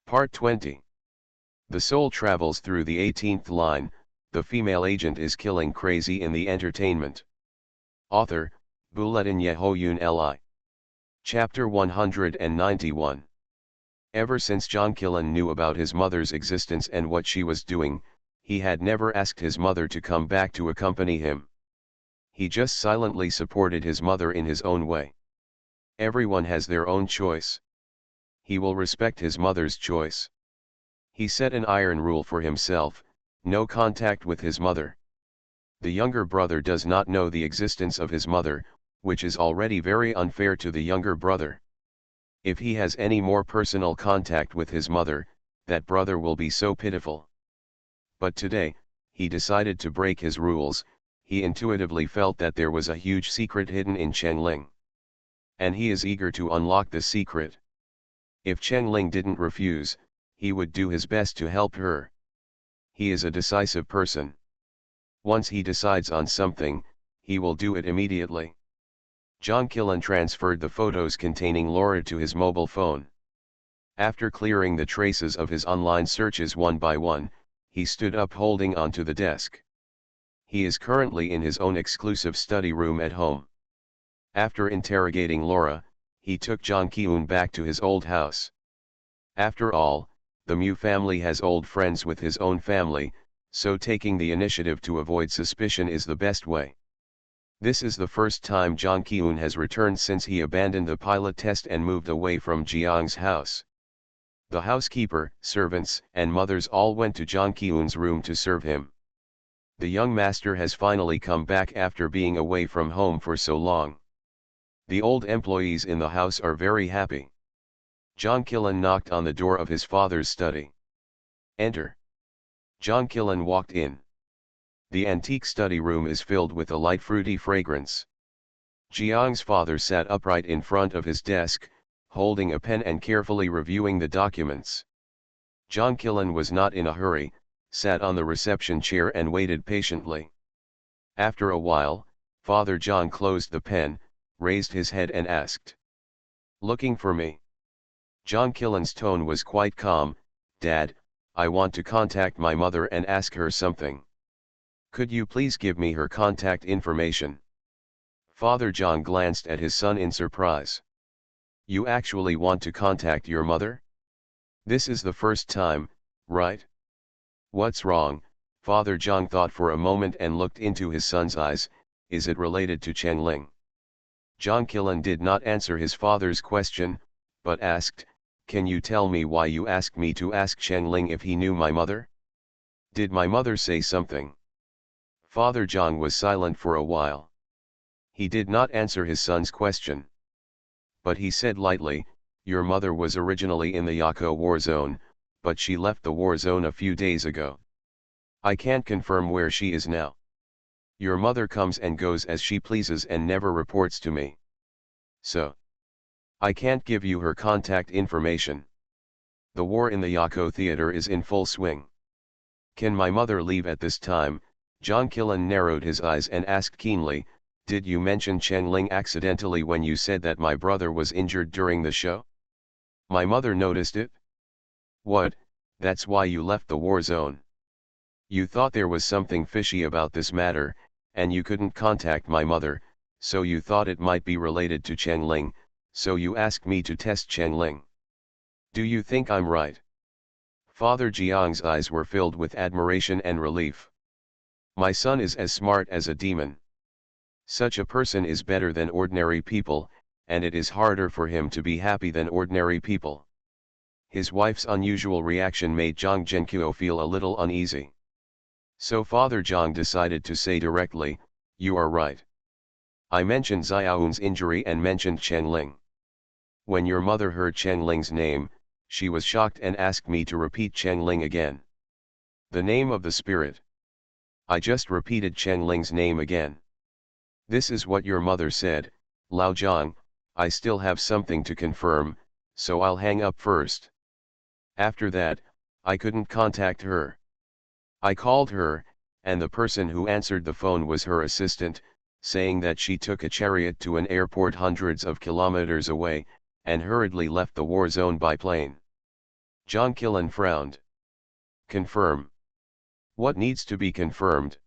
Part 20. The soul travels through the 18th line, the female agent is killing crazy in the entertainment. Author, Buletin Yehoyun Li. Chapter 191. Ever since John Killen knew about his mother's existence and what she was doing, he had never asked his mother to come back to accompany him. He just silently supported his mother in his own way. Everyone has their own choice. He will respect his mother's choice. He set an iron rule for himself: no contact with his mother. The younger brother does not know the existence of his mother, which is already very unfair to the younger brother. If he has any more personal contact with his mother, that brother will be so pitiful. But today, he decided to break his rules. He intuitively felt that there was a huge secret hidden in Chengling. And he is eager to unlock the secret. If Chengling didn't refuse, he would do his best to help her. He is a decisive person. Once he decides on something, he will do it immediately. John Killen transferred the photos containing Laura to his mobile phone. After clearing the traces of his online searches one by one, he stood up holding onto the desk. He is currently in his own exclusive study room at home. After interrogating Laura, he took John Kyun back to his old house. After all, the Mu family has old friends with his own family, so taking the initiative to avoid suspicion is the best way. This is the first time John Kyun has returned since he abandoned the pilot test and moved away from Jiang's house. The housekeeper, servants, and mothers all went to John Kyun's room to serve him. The young master has finally come back after being away from home for so long. The old employees in the house are very happy. John Killen knocked on the door of his father's study. Enter. John Killen walked in. The antique study room is filled with a light fruity fragrance. Jiang's father sat upright in front of his desk, holding a pen and carefully reviewing the documents. John Killen was not in a hurry, sat on the reception chair and waited patiently. After a while, Father John closed the pen, raised his head and asked, "Looking for me?" John Killen's tone was quite calm. "Dad, I want to contact my mother and ask her something. Could you please give me her contact information?" Father John glanced at his son in surprise. "You actually want to contact your mother? This is the first time, right?" "What's wrong?" Father John thought for a moment and looked into his son's eyes. "Is it related to Chengling?" John Killen did not answer his father's question, but asked, "Can you tell me why you asked me to ask Chengling if he knew my mother? Did my mother say something?" Father John was silent for a while. He did not answer his son's question. But he said lightly, "Your mother was originally in the Yako war zone, but she left the war zone a few days ago. I can't confirm where she is now. Your mother comes and goes as she pleases and never reports to me. So, I can't give you her contact information. The war in the Yako theater is in full swing. Can my mother leave at this time?" John Killen narrowed his eyes and asked keenly, "Did you mention Chengling accidentally when you said that my brother was injured during the show? My mother noticed it?" "What, that's why you left the war zone? You thought there was something fishy about this matter, and you couldn't contact my mother, so you thought it might be related to Chengling, so you asked me to test Chengling. Do you think I'm right?" Father Jiang's eyes were filled with admiration and relief. "My son is as smart as a demon. Such a person is better than ordinary people, and it is harder for him to be happy than ordinary people." His wife's unusual reaction made Zhang Zhenqiu feel a little uneasy. So Father Zhang decided to say directly, "You are right. I mentioned Xiaoun's injury and mentioned Chengling. When your mother heard Chengling's name, she was shocked and asked me to repeat Chengling again. The name of the spirit. I just repeated Chengling's name again. This is what your mother said, Lao Zhang, I still have something to confirm, so I'll hang up first." After that, I couldn't contact her. I called her, and the person who answered the phone was her assistant, saying that she took a chariot to an airport hundreds of kilometers away, and hurriedly left the war zone by plane. John Killen frowned. Confirm. What needs to be confirmed?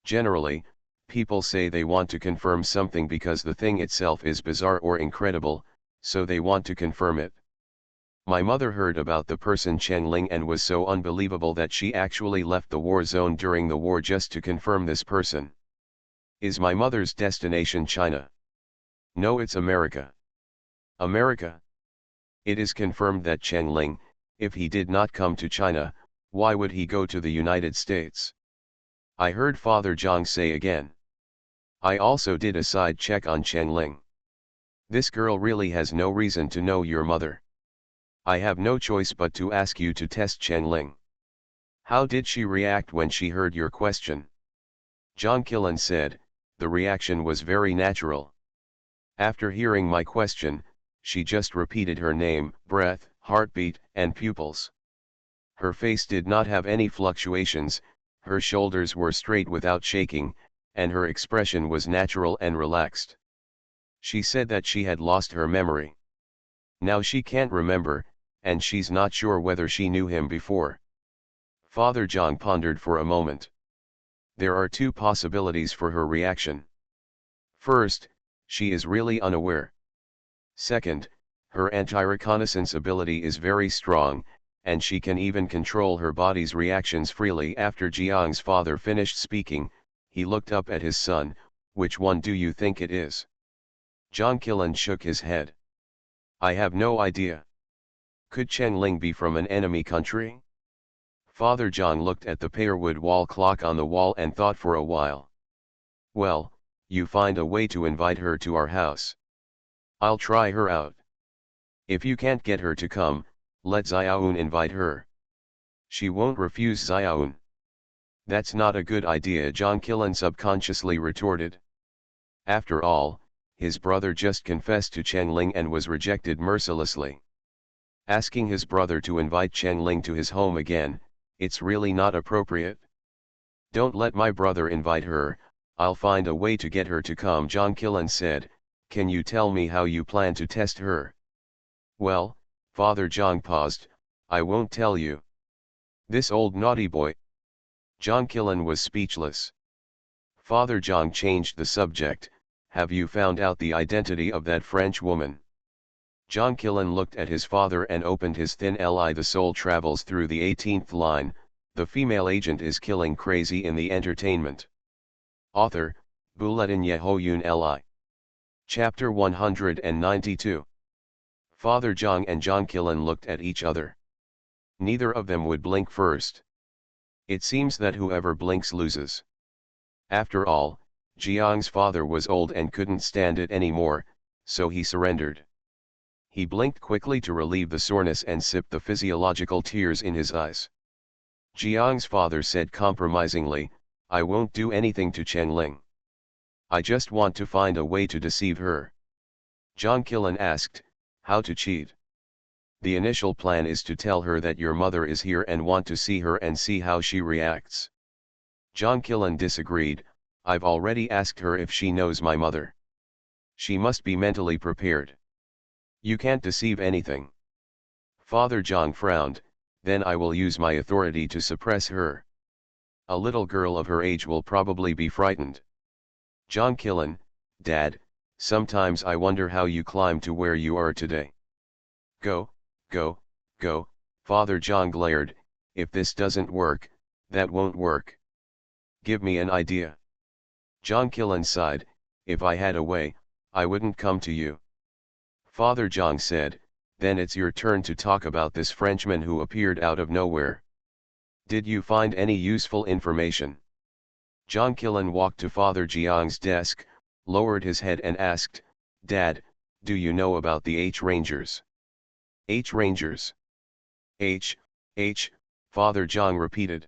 Generally, people say they want to confirm something because the thing itself is bizarre or incredible, so they want to confirm it. My mother heard about the person Chen Ling and was so unbelievable that she actually left the war zone during the war just to confirm this person. Is my mother's destination China? No, it's America. America? It is confirmed that Chen Ling, if he did not come to China, why would he go to the United States? I heard Father Zhang say again. I also did a side check on Chen Ling. This girl really has no reason to know your mother. I have no choice but to ask you to test Chen Ling. How did she react when she heard your question? John Killen said, the reaction was very natural. After hearing my question, she just repeated her name, breath, heartbeat, and pupils. Her face did not have any fluctuations, her shoulders were straight without shaking, and her expression was natural and relaxed. She said that she had lost her memory. Now she can't remember, and she's not sure whether she knew him before. Father Zhang pondered for a moment. There are two possibilities for her reaction. First, she is really unaware. Second, her anti-reconnaissance ability is very strong, and she can even control her body's reactions freely. After Jiang's father finished speaking, he looked up at his son. Which one do you think it is? John Killen shook his head. I have no idea. Could Chen Ling be from an enemy country? Father Zhang looked at the pearwood wall clock on the wall and thought for a while. Well, you find a way to invite her to our house. I'll try her out. If you can't get her to come, let Xiaoun invite her. She won't refuse Xiaoun. That's not a good idea, John Killen subconsciously retorted. After all, his brother just confessed to Chen Ling and was rejected mercilessly. Asking his brother to invite Chen Ling to his home again, it's really not appropriate. Don't let my brother invite her, I'll find a way to get her to come, John Killen said. Can you tell me how you plan to test her? Well, Father Zhang paused, I won't tell you. This old naughty boy. John Killen was speechless. Father Zhang changed the subject. Have you found out the identity of that French woman? John Killen looked at his father and opened his thin li. The soul travels through the 18th line, the female agent is killing crazy in the entertainment. Author, Bulletin Yehoyun li. Chapter 192. Father Zhang and John Killen looked at each other. Neither of them would blink first. It seems that whoever blinks loses. After all, Jiang's father was old and couldn't stand it anymore, so he surrendered. He blinked quickly to relieve the soreness and sipped the physiological tears in his eyes. Jiang's father said compromisingly, I won't do anything to Chen Ling. I just want to find a way to deceive her. John Killen asked, how to cheat? The initial plan is to tell her that your mother is here and want to see her and see how she reacts. John Killen disagreed, I've already asked her if she knows my mother. She must be mentally prepared. You can't deceive anything. Father Zhang frowned, then I will use my authority to suppress her. A little girl of her age will probably be frightened. John Killen, Dad, sometimes I wonder how you climbed to where you are today. Go, go, go, Father Zhang glared, if this doesn't work, that won't work. Give me an idea. John Killen sighed, if I had a way, I wouldn't come to you. Father Zhang said, then it's your turn to talk about this Frenchman who appeared out of nowhere. Did you find any useful information? John Killen walked to Father Jiang's desk, lowered his head and asked, Dad, do you know about the H Rangers? H Rangers? H, Father Zhang repeated.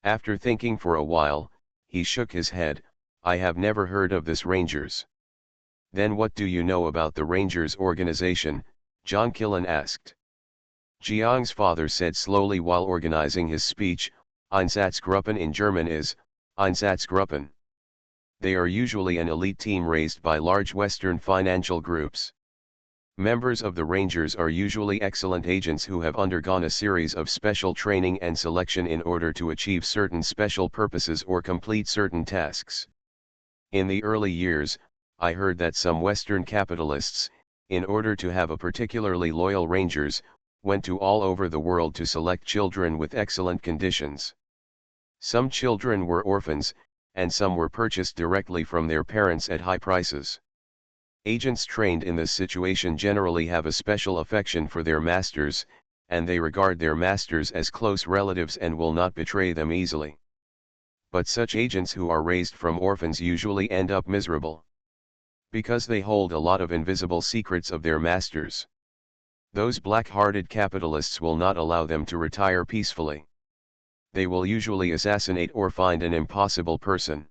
After thinking for a while, he shook his head, I have never heard of this Rangers. Then what do you know about the Rangers organization? John Killen asked. Jiang's father said slowly while organizing his speech, Einsatzgruppen in German is, Einsatzgruppen. They are usually an elite team raised by large Western financial groups. Members of the Rangers are usually excellent agents who have undergone a series of special training and selection in order to achieve certain special purposes or complete certain tasks. In the early years, I heard that some Western capitalists, in order to have a particularly loyal Rangers, went to all over the world to select children with excellent conditions. Some children were orphans, and some were purchased directly from their parents at high prices. Agents trained in this situation generally have a special affection for their masters, and they regard their masters as close relatives and will not betray them easily. But such agents who are raised from orphans usually end up miserable, because they hold a lot of invisible secrets of their masters. Those black-hearted capitalists will not allow them to retire peacefully. They will usually assassinate or find an impossible person,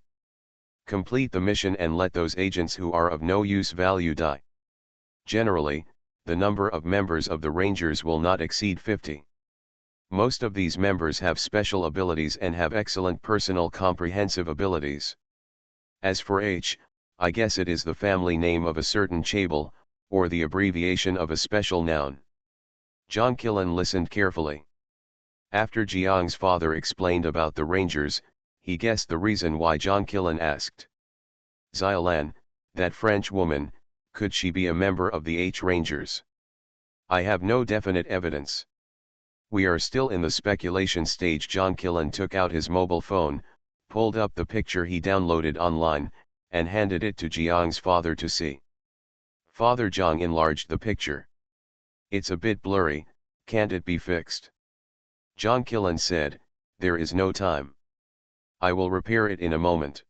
complete the mission, and let those agents who are of no use value die. Generally, the number of members of the Rangers will not exceed 50. Most of these members have special abilities and have excellent personal comprehensive abilities. As for H, I guess it is the family name of a certain Chable, or the abbreviation of a special noun. John Killen listened carefully. After Jiang's father explained about the Rangers, he guessed the reason why John Killen asked. Xiaolan, that French woman, could she be a member of the H Rangers? I have no definite evidence. We are still in the speculation stage. John Killen took out his mobile phone, pulled up the picture he downloaded online, and handed it to Jiang's father to see. Father Jiang enlarged the picture. It's a bit blurry, can't it be fixed? John Killen said, there is no time. I will repair it in a moment.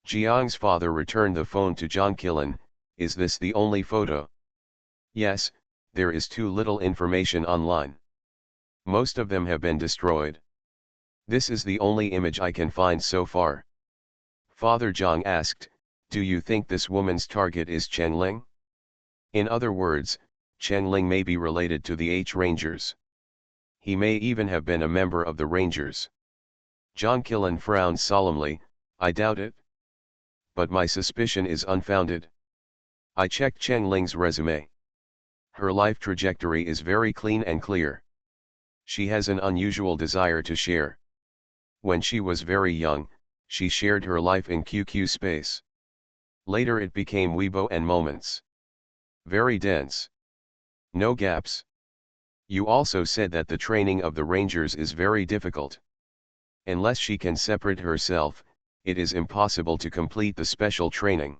Jiang's father returned the phone to John Killen. Is this the only photo? Yes, there is too little information online. Most of them have been destroyed. This is the only image I can find so far. Father Jiang asked, do you think this woman's target is Chen Ling? In other words, Chen Ling may be related to the H Rangers. He may even have been a member of the Rangers. John Killen frowned solemnly. I doubt it. But my suspicion is unfounded. I checked Chen Ling's resume. Her life trajectory is very clean and clear. She has an unusual desire to share. When she was very young, she shared her life in QQ space. Later it became Weibo and Moments. Very dense. No gaps. You also said that the training of the Rangers is very difficult. Unless she can separate herself, it is impossible to complete the special training.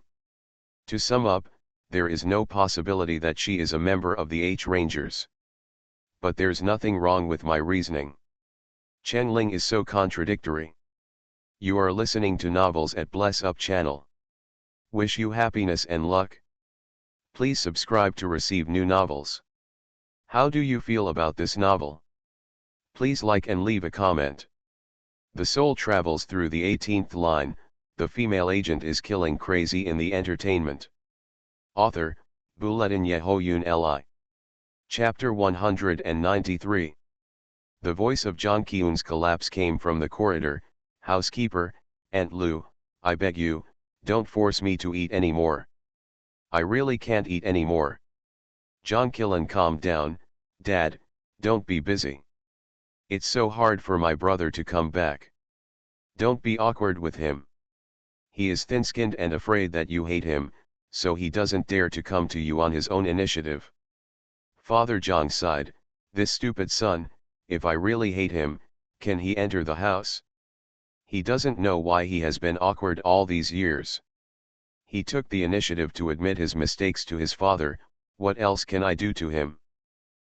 To sum up, there is no possibility that she is a member of the H Rangers. But there's nothing wrong with my reasoning. Chen Ling is so contradictory. You are listening to Novels at Bless Up channel. Wish you happiness and luck. Please subscribe to receive new novels. How do you feel about this novel? Please like and leave a comment. The soul travels through the 18th line, the female agent is killing crazy in the entertainment. Author, Bulletin Yehoyun Li. Chapter 193. The voice of John Kyun's collapse came from the corridor. Housekeeper, Aunt Lu, I beg you, don't force me to eat anymore. I really can't eat anymore. John Killen calmed down. Dad, don't be busy. It's so hard for my brother to come back. Don't be awkward with him. He is thin-skinned and afraid that you hate him, so he doesn't dare to come to you on his own initiative. Father Jiang sighed. This stupid son, if I really hate him, can he enter the house? He doesn't know why he has been awkward all these years. He took the initiative to admit his mistakes to his father. What else can I do to him?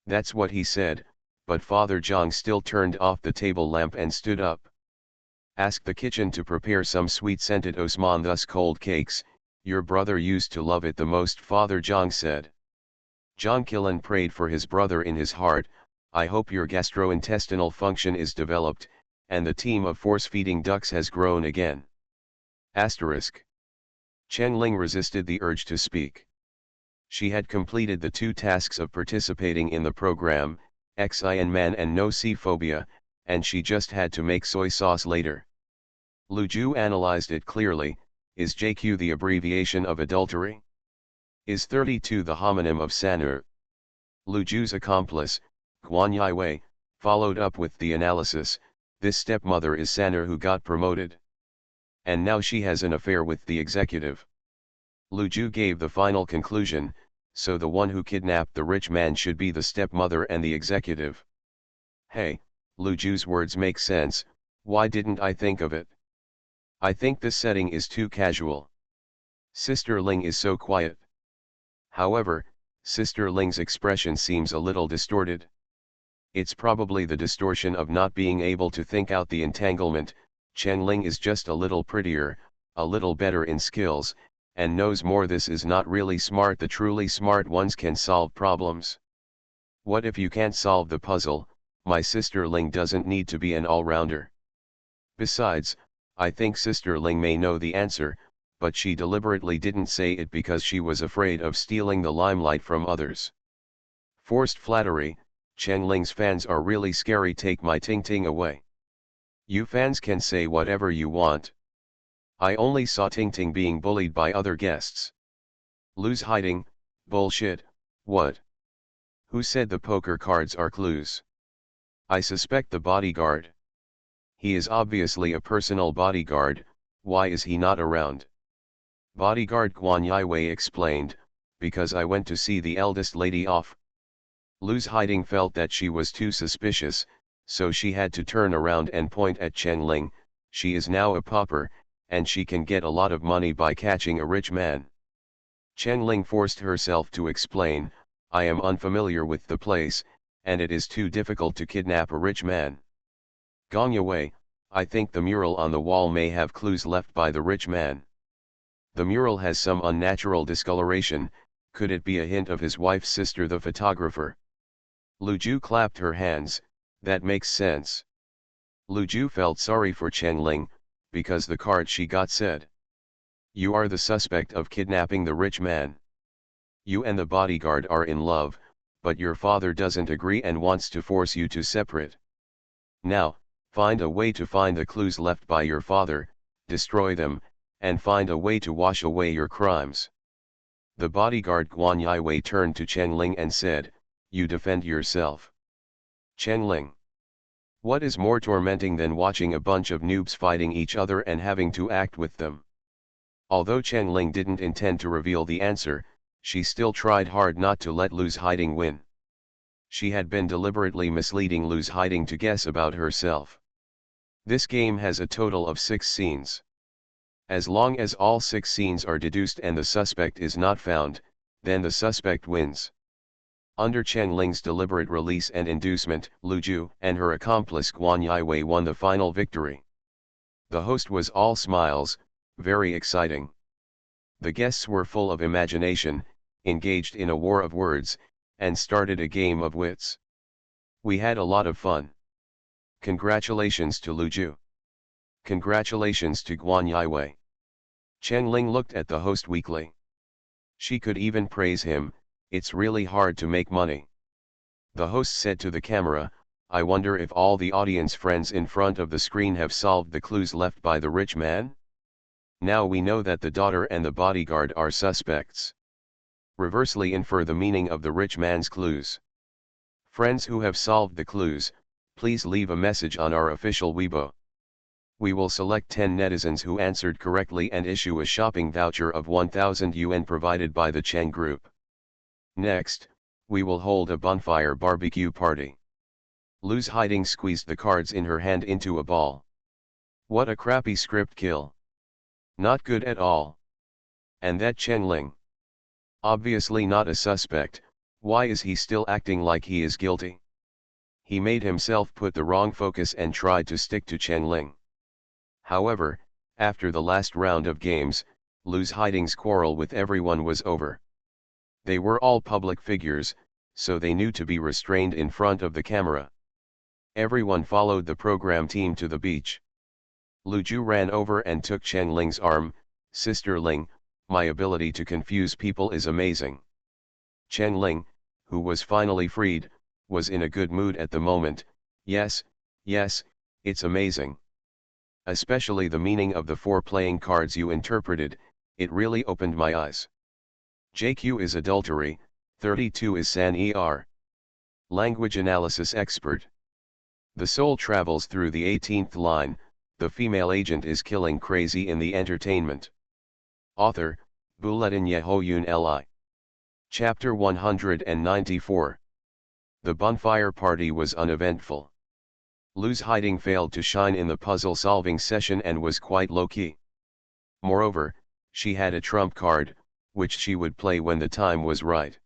That's what he said, but Father Jiang still turned off the table lamp and stood up. Ask the kitchen to prepare some sweet-scented Osman thus cold cakes, your brother used to love it the most, Father Jiang said. John Killen prayed for his brother in his heart. I hope your gastrointestinal function is developed, and the team of force-feeding ducks has grown again. Asterisk. Chen Ling resisted the urge to speak. She had completed the 2 tasks of participating in the program, Xin Man and No Sea Phobia, and she just had to make soy sauce later. Lu Ju analyzed it clearly. Is JQ the abbreviation of adultery? Is 32 the homonym of Sanur? Lu Ju's accomplice, Guan Yiwei, followed up with the analysis, this stepmother is Sanur who got promoted. And now she has an affair with the executive. Lu Ju gave the final conclusion, so the one who kidnapped the rich man should be the stepmother and the executive. Hey, Lu Ju's words make sense, why didn't I think of it? I think this setting is too casual. Sister Ling is so quiet. However, Sister Ling's expression seems a little distorted. It's probably the distortion of not being able to think out the entanglement. Chen Ling is just a little prettier, a little better in skills, and knows more. This is not really smart. The truly smart ones can solve problems. What if you can't solve the puzzle? My Sister Ling doesn't need to be an all-rounder. Besides, I think Sister Ling may know the answer, but she deliberately didn't say it because she was afraid of stealing the limelight from others. Forced flattery, Chen Ling's fans are really scary. Take my ting ting away. You fans can say whatever you want. I only saw Ting Ting being bullied by other guests. Lu's hiding, bullshit, what? Who said the poker cards are clues? I suspect the bodyguard. He is obviously a personal bodyguard, why is he not around? Bodyguard Guan Yiwei explained, because I went to see the eldest lady off. Lu's hiding felt that she was too suspicious, so she had to turn around and point at Chen Ling. She is now a pauper, and she can get a lot of money by catching a rich man. Chen Ling forced herself to explain, I am unfamiliar with the place, and it is too difficult to kidnap a rich man. Gong Yiwei, I think the mural on the wall may have clues left by the rich man. The mural has some unnatural discoloration, could it be a hint of his wife's sister the photographer? Lu Ju clapped her hands, that makes sense. Lu Ju felt sorry for Chen Ling, because the card she got said. You are the suspect of kidnapping the rich man. You and the bodyguard are in love, but your father doesn't agree and wants to force you to separate. Now, find a way to find the clues left by your father, destroy them, and find a way to wash away your crimes. The bodyguard Guan Yiwei turned to Chen Ling and said, you defend yourself. Chen Ling. What is more tormenting than watching a bunch of noobs fighting each other and having to act with them? Although Chen Ling didn't intend to reveal the answer, she still tried hard not to let Lu's hiding win. She had been deliberately misleading Lu's hiding to guess about herself. This game has a total of 6 scenes. As long as all 6 scenes are deduced and the suspect is not found, then the suspect wins. Under Chen Ling's deliberate release and inducement, Lu Ju and her accomplice Guan Yiwei won the final victory. The host was all smiles, very exciting. The guests were full of imagination, engaged in a war of words, and started a game of wits. We had a lot of fun. Congratulations to Lu Ju. Congratulations to Guan Yiwei. Chen Ling looked at the host weakly. She could even praise him, it's really hard to make money. The host said to the camera, I wonder if all the audience friends in front of the screen have solved the clues left by the rich man? Now we know that the daughter and the bodyguard are suspects. Reversely infer the meaning of the rich man's clues. Friends who have solved the clues, please leave a message on our official Weibo. We will select 10 netizens who answered correctly and issue a shopping voucher of 1000 yuan provided by the Cheng Group. Next, we will hold a bonfire barbecue party. Lu's hiding squeezed the cards in her hand into a ball. What a crappy script kill. Not good at all. And that Chen Ling. Obviously not a suspect, why is he still acting like he is guilty? He made himself put the wrong focus and tried to stick to Chen Ling. However, after the last round of games, Lu's hiding's quarrel with everyone was over. They were all public figures, so they knew to be restrained in front of the camera. Everyone followed the program team to the beach. Lu Ju ran over and took Chen Ling's arm, Sister Ling, my ability to confuse people is amazing. Chen Ling, who was finally freed, was in a good mood at the moment, yes, it's amazing. Especially the meaning of the 4 playing cards you interpreted, it really opened my eyes. JQ is adultery, 32 is San ER. Language analysis expert. The soul travels through the 18th line, the female agent is killing crazy in the entertainment. Author, Buletin Yehoyun Li. Chapter 194. The bonfire party was uneventful. Lu's hiding failed to shine in the puzzle-solving session and was quite low-key. Moreover, she had a trump card, which she would play when the time was right.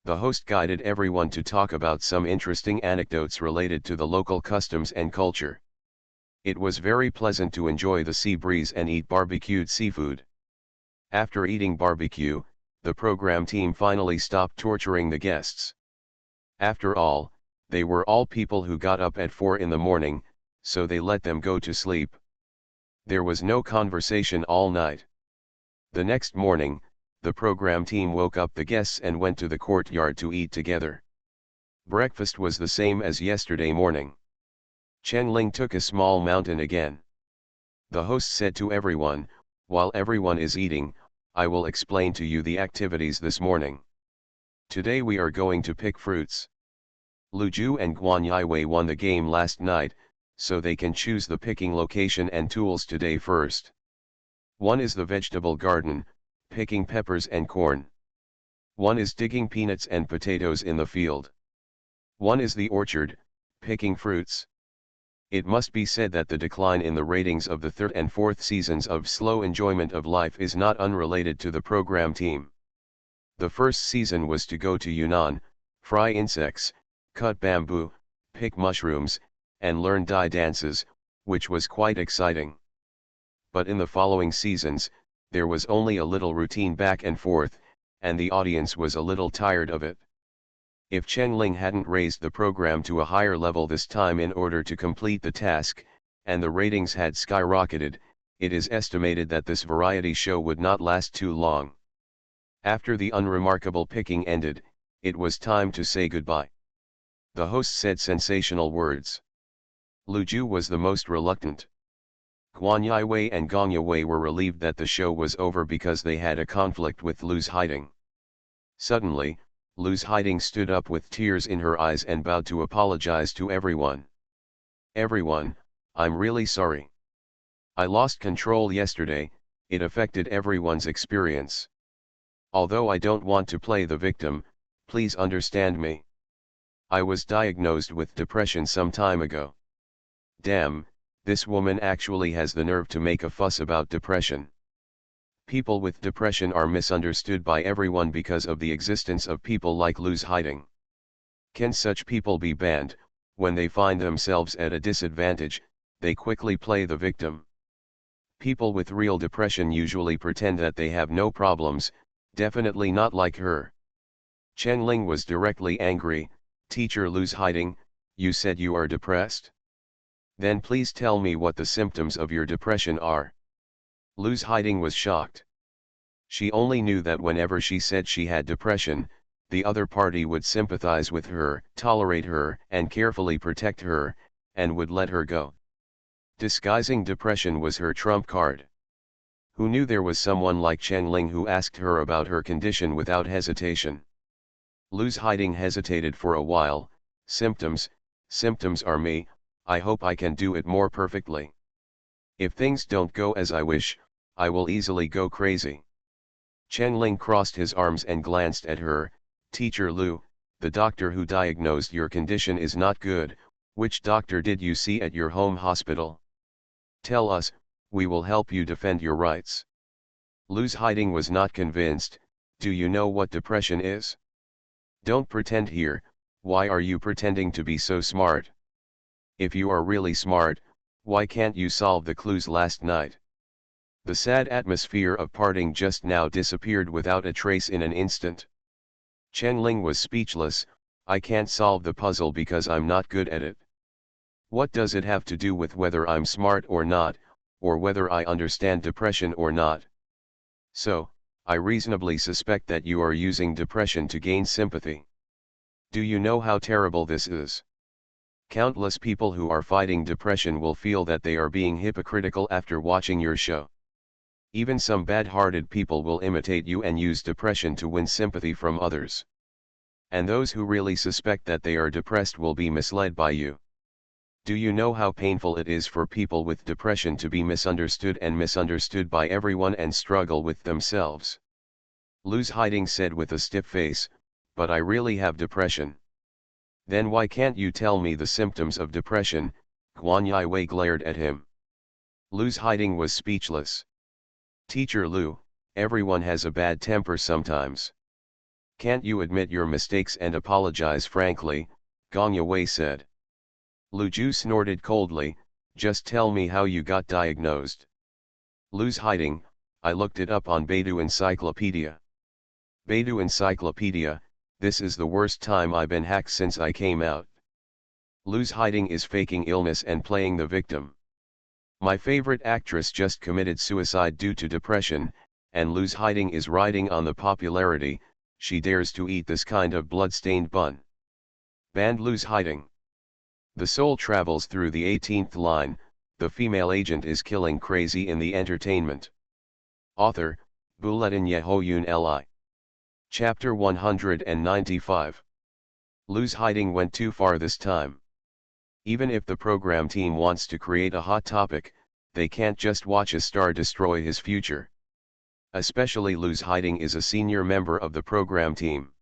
The host guided everyone to talk about some interesting anecdotes related to the local customs and culture. It was very pleasant to enjoy the sea breeze and eat barbecued seafood. After eating barbecue, the program team finally stopped torturing the guests. After all, they were all people who got up at 4 in the morning, so they let them go to sleep. There was no conversation all night. The next morning, the program team woke up the guests and went to the courtyard to eat together. Breakfast was the same as yesterday morning. Chen Ling took a small mountain again. The host said to everyone, "While everyone is eating, I will explain to you the activities this morning. Today we are going to pick fruits. Lu Ju and Guan Yiwei won the game last night, so they can choose the picking location and tools today first. One is the vegetable garden, picking peppers and corn. One is digging peanuts and potatoes in the field. One is the orchard, picking fruits." It must be said that the decline in the ratings of the third and fourth seasons of Slow Enjoyment of Life is not unrelated to the program team. The first season was to go to Yunnan, fry insects, cut bamboo, pick mushrooms, and learn Dai dances, which was quite exciting. But in the following seasons, there was only a little routine back and forth, and the audience was a little tired of it. If Chen Ling hadn't raised the program to a higher level this time in order to complete the task, and the ratings had skyrocketed, it is estimated that this variety show would not last too long. After the unremarkable picking ended, it was time to say goodbye. The host said sensational words. Lu Ju was the most reluctant. Guan Yiwei and Gong Yiwei were relieved that the show was over because they had a conflict with Lu's hiding. Suddenly, Lu's hiding stood up with tears in her eyes and bowed to apologize to everyone. "Everyone, I'm really sorry. I lost control yesterday, it affected everyone's experience. Although I don't want to play the victim, please understand me. I was diagnosed with depression some time ago." Damn, this woman actually has the nerve to make a fuss about depression. People with depression are misunderstood by everyone because of the existence of people like Lu's hiding. Can such people be banned? When they find themselves at a disadvantage, they quickly play the victim. People with real depression usually pretend that they have no problems, definitely not like her. Chen Ling was directly angry. "Teacher Lu's hiding, you said you are depressed? Then please tell me what the symptoms of your depression are." Lu's hiding was shocked. She only knew that whenever she said she had depression, the other party would sympathize with her, tolerate her, and carefully protect her, and would let her go. Disguising depression was her trump card. Who knew there was someone like Chen Ling who asked her about her condition without hesitation? Lu's hiding hesitated for a while. Symptoms are me, I hope I can do it more perfectly. If things don't go as I wish, I will easily go crazy." Chen Ling crossed his arms and glanced at her. "Teacher Lu, the doctor who diagnosed your condition is not good. Which doctor did you see at your home hospital? Tell us, we will help you defend your rights." Lu's hiding was not convinced. "Do you know what depression is? Don't pretend here. Why are you pretending to be so smart? If you are really smart, why can't you solve the clues last night?" The sad atmosphere of parting just now disappeared without a trace in an instant. Chen Ling was speechless. "I can't solve the puzzle because I'm not good at it. What does it have to do with whether I'm smart or not, or whether I understand depression or not? So, I reasonably suspect that you are using depression to gain sympathy. Do you know how terrible this is? Countless people who are fighting depression will feel that they are being hypocritical after watching your show. Even some bad-hearted people will imitate you and use depression to win sympathy from others. And those who really suspect that they are depressed will be misled by you. Do you know how painful it is for people with depression to be misunderstood and misunderstood by everyone and struggle with themselves? Luz Hiding said with a stiff face, "But I really have depression." "Then why can't you tell me the symptoms of depression?" Guan Yiwei glared at him. Luz Hiding was speechless. "Teacher Lu, everyone has a bad temper sometimes. Can't you admit your mistakes and apologize frankly?" Gong Yiwei said. Lu Ju snorted coldly, "Just tell me how you got diagnosed." Luz Hiding, "I looked it up on Baidu Encyclopedia." Baidu Encyclopedia, "This is the worst time I've been hacked since I came out." Luz Hiding is faking illness and playing the victim. "My favorite actress just committed suicide due to depression, and Luz Hiding is riding on the popularity. She dares to eat this kind of blood-stained bun." Banned Luz Hiding. The soul travels through the 18th line, the female agent is killing crazy in the entertainment. Author, Bulletin Yehoyun Li. Chapter 195. Luz Hiding went too far this time. Even if the program team wants to create a hot topic, they can't just watch a star destroy his future. Especially Luz Hiding is a senior member of the program team.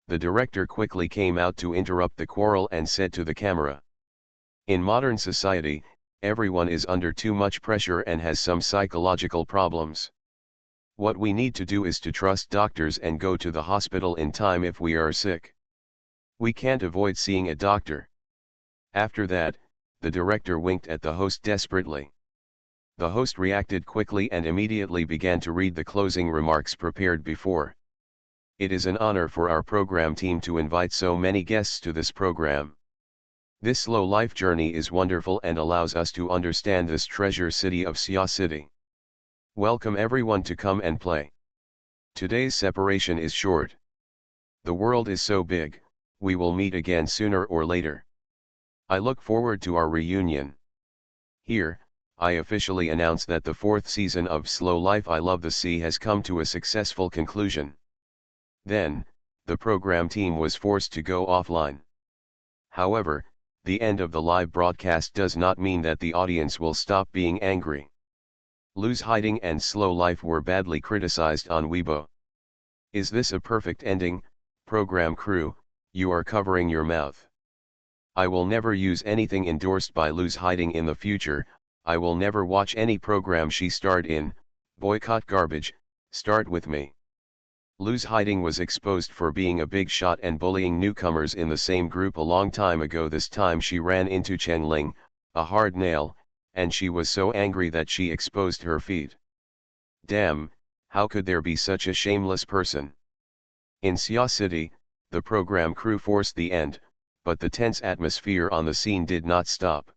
The director quickly came out to interrupt the quarrel and said to the camera, "In modern society, everyone is under too much pressure and has some psychological problems. What we need to do is to trust doctors and go to the hospital in time if we are sick. We can't avoid seeing a doctor." After that, the director winked at the host desperately. The host reacted quickly and immediately began to read the closing remarks prepared before. "It is an honor for our program team to invite so many guests to this program. This slow life journey is wonderful and allows us to understand this treasure city of Xia City. Welcome everyone to come and play. Today's separation is short. The world is so big, we will meet again sooner or later. I look forward to our reunion. Here, I officially announce that the 4th season of Slow Life I Love the Sea has come to a successful conclusion." Then, the program team was forced to go offline. However, the end of the live broadcast does not mean that the audience will stop being angry. Luz Hiding and Slow Life were badly criticized on Weibo. "Is this a perfect ending? Program crew, you are covering your mouth. I will never use anything endorsed by Luz Hiding in the future. I will never watch any program she starred in. Boycott garbage, start with me." Luz Hiding was exposed for being a big shot and bullying newcomers in the same group a long time ago. This time she ran into Chen Ling, a hard nail, and she was so angry that she exposed her feet. Damn, how could there be such a shameless person? In Xia City, the program crew forced the end, but the tense atmosphere on the scene did not stop.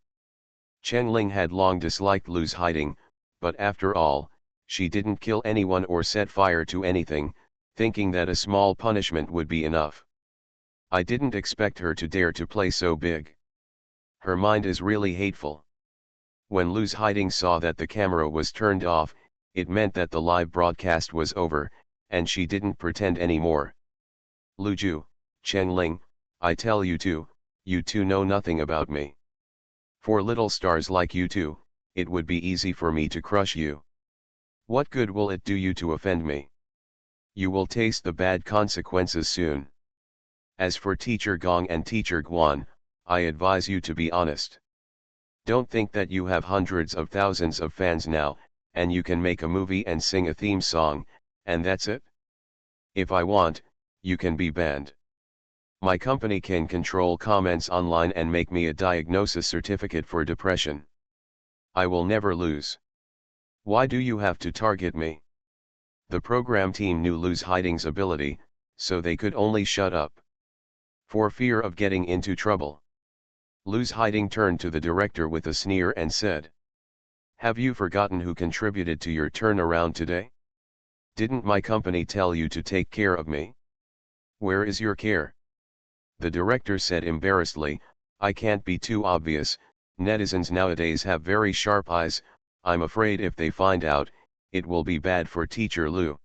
Chen Ling had long disliked Luz Hiding, but after all, she didn't kill anyone or set fire to anything, thinking that a small punishment would be enough. "I didn't expect her to dare to play so big. Her mind is really hateful." When Luz Hiding saw that the camera was turned off, it meant that the live broadcast was over, and she didn't pretend anymore. "Lu Ju, Chen Ling, I tell you two know nothing about me. For little stars like you two, it would be easy for me to crush you. What good will it do you to offend me? You will taste the bad consequences soon. As for Teacher Gong and Teacher Guan, I advise you to be honest. Don't think that you have hundreds of thousands of fans now, and you can make a movie and sing a theme song, and that's it. If I want, you can be banned. My company can control comments online and make me a diagnosis certificate for depression. I will never lose. Why do you have to target me?" The program team knew Luz Hiding's ability, so they could only shut up. For fear of getting into trouble. Luz Hiding turned to the director with a sneer and said, "Have you forgotten who contributed to your turnaround today? Didn't my company tell you to take care of me? Where is your care?" The director said embarrassedly, "I can't be too obvious, netizens nowadays have very sharp eyes. I'm afraid if they find out, it will be bad for Teacher Lu.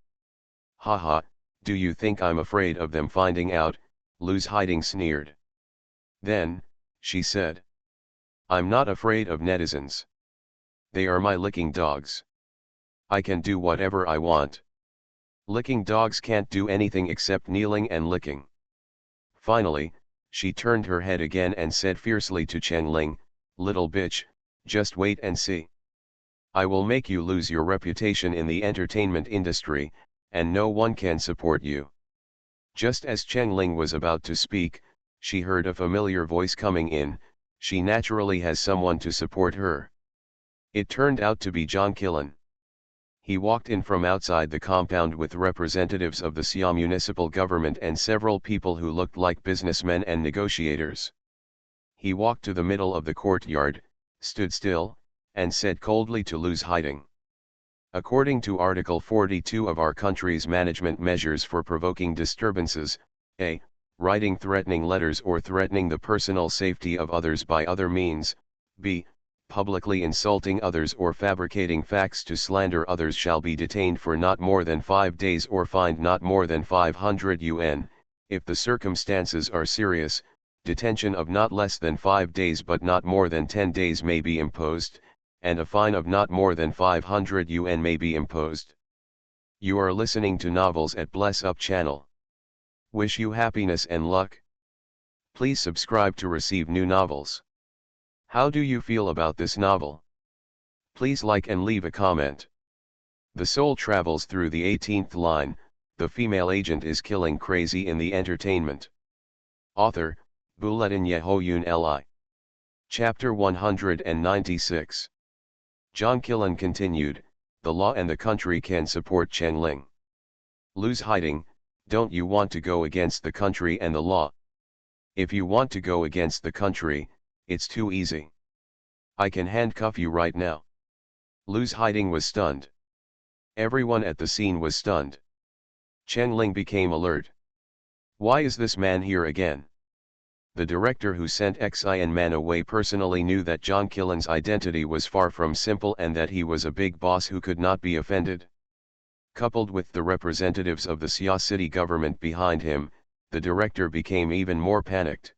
Haha, do you think I'm afraid of them finding out? Lu's hiding sneered. Then, she said. I'm not afraid of netizens. They are my licking dogs. I can do whatever I want. Licking dogs can't do anything except kneeling and licking. Finally, she turned her head again and said fiercely to Chengling, little bitch, just wait and see. I will make you lose your reputation in the entertainment industry, and no one can support you. Just as Chengling was about to speak, she heard a familiar voice coming in. She naturally has someone to support her. It turned out to be John Killen. He walked in from outside the compound with representatives of the Xia municipal government and several people who looked like businessmen and negotiators. He walked to the middle of the courtyard, stood still, and said coldly to Lu's hiding. According to Article 42 of our country's management measures for provoking disturbances, a. Writing threatening letters or threatening the personal safety of others by other means, b. Publicly insulting others or fabricating facts to slander others shall be detained for not more than 5 days or fined not more than 500 yuan, if the circumstances are serious, detention of not less than 5 days but not more than 10 days may be imposed, and a fine of not more than 500 yuan may be imposed. You are listening to Novels at Bless Up channel. Wish you happiness and luck. Please subscribe to receive new novels. How do you feel about this novel? Please like and leave a comment. The soul travels through the 18th line, the female agent is killing crazy in the entertainment. Author, Bulletin Yehoyun Li. Chapter 196. John Killen continued, the law and the country can support Chengling. Lu's hiding, don't you want to go against the country and the law? If you want to go against the country, it's too easy. I can handcuff you right now. Lu's hiding was stunned. Everyone at the scene was stunned. Chengling became alert. Why is this man here again? The director who sent Xian Man away personally knew that John Killen's identity was far from simple and that he was a big boss who could not be offended. Coupled with the representatives of the Xia city government behind him, the director became even more panicked.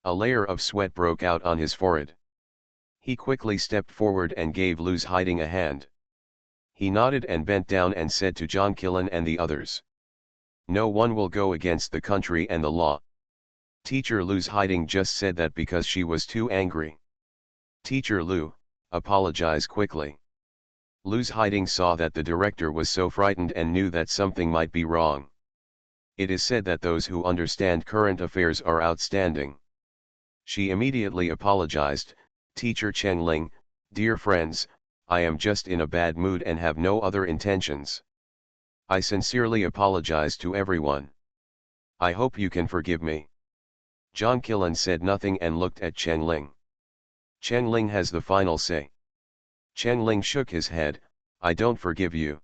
A layer of sweat broke out on his forehead. He quickly stepped forward and gave Lu's hiding a hand. He nodded and bent down and said to John Killen and the others, no one will go against the country and the law. Teacher Lu's hiding just said that because she was too angry. Teacher Lu, apologize quickly. Lu's hiding saw that the director was so frightened and knew that something might be wrong. It is said that those who understand current affairs are outstanding. She immediately apologized, Teacher Chengling, dear friends, I am just in a bad mood and have no other intentions. I sincerely apologize to everyone. I hope you can forgive me. John Killen said nothing and looked at Chengling. Chengling has the final say. Chengling shook his head, I don't forgive you.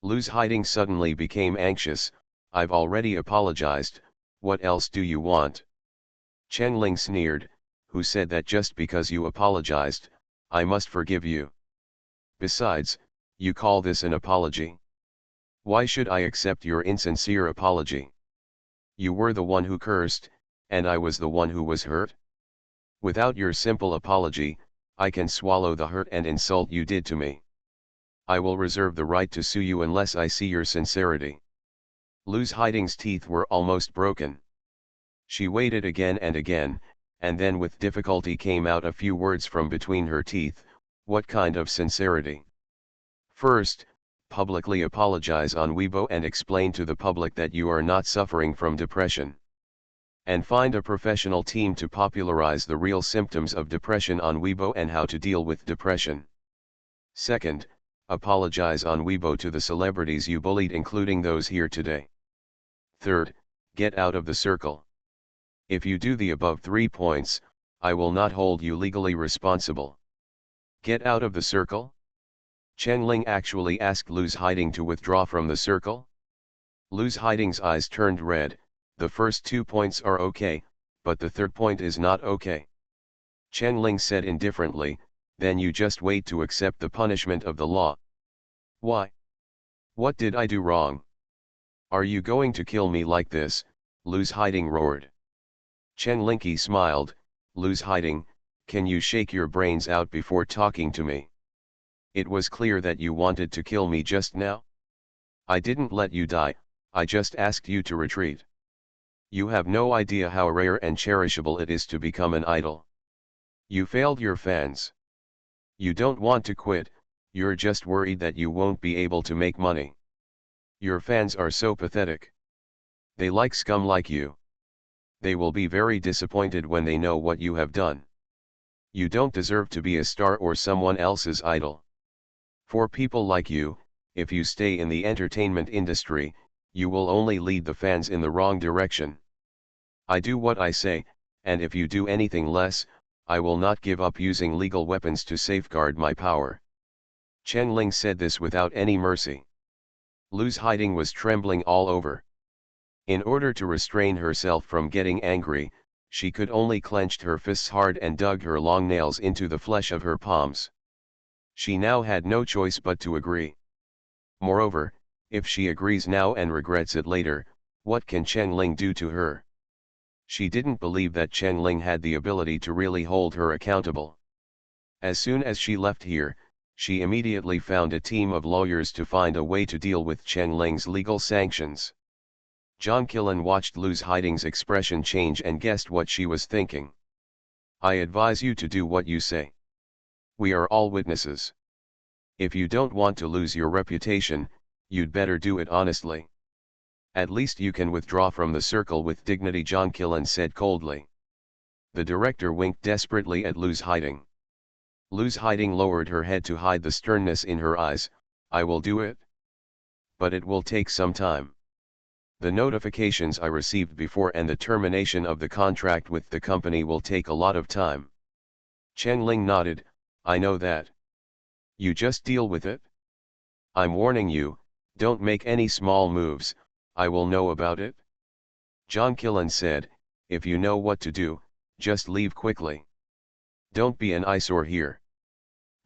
Lu's hiding suddenly became anxious, I've already apologized, what else do you want? Chengling sneered, who said that just because you apologized, I must forgive you. Besides, you call this an apology? Why should I accept your insincere apology? You were the one who cursed, and I was the one who was hurt? Without your simple apology, I can swallow the hurt and insult you did to me. I will reserve the right to sue you unless I see your sincerity. Lu's hiding's teeth were almost broken. She waited again, and then with difficulty came out a few words from between her teeth, what kind of sincerity? First, publicly apologize on Weibo and explain to the public that you are not suffering from depression. And find a professional team to popularize the real symptoms of depression on Weibo and how to deal with depression. Second, apologize on Weibo to the celebrities you bullied, including those here today. Third, get out of the circle. If you do the above 3 points, I will not hold you legally responsible. Get out of the circle? Chengling actually asked Lu's hiding to withdraw from the circle. Lu's hiding's eyes turned red. The first 2 points are okay, but the third point is not okay. Chengling said indifferently, then you just wait to accept the punishment of the law. Why? What did I do wrong? Are you going to kill me like this? Luz Hiding roared. Chen Linky smiled. Luz Hiding, can you shake your brains out before talking to me? It was clear that you wanted to kill me just now. I didn't let you die, I just asked you to retreat. You have no idea how rare and cherishable it is to become an idol. You failed your fans. You don't want to quit, you're just worried that you won't be able to make money. Your fans are so pathetic. They like scum like you. They will be very disappointed when they know what you have done. You don't deserve to be a star or someone else's idol. For people like you, if you stay in the entertainment industry, you will only lead the fans in the wrong direction. I do what I say, and if you do anything less, I will not give up using legal weapons to safeguard my power. Chen Ling said this without any mercy. Luz Hiding was trembling all over. In order to restrain herself from getting angry, she could only clenched her fists hard and dug her long nails into the flesh of her palms. She now had no choice but to agree. Moreover, if she agrees now and regrets it later, what can Chen Ling do to her? She didn't believe that Chen Ling had the ability to really hold her accountable. As soon as she left here, she immediately found a team of lawyers to find a way to deal with Chen Ling's legal sanctions. John Killen watched Luz Hiding's expression change and guessed what she was thinking. I advise you to do what you say. We are all witnesses. If you don't want to lose your reputation, you'd better do it honestly. At least you can withdraw from the circle with dignity, John Killen said coldly. The director winked desperately at Luz Hiding. Luz Hiding lowered her head to hide the sternness in her eyes. I will do it. But it will take some time. The notifications I received before and the termination of the contract with the company will take a lot of time. Chen Ling nodded. I know that. You just deal with it. I'm warning you, don't make any small moves, I will know about it. John Killen said, if you know what to do, just leave quickly. Don't be an eyesore here.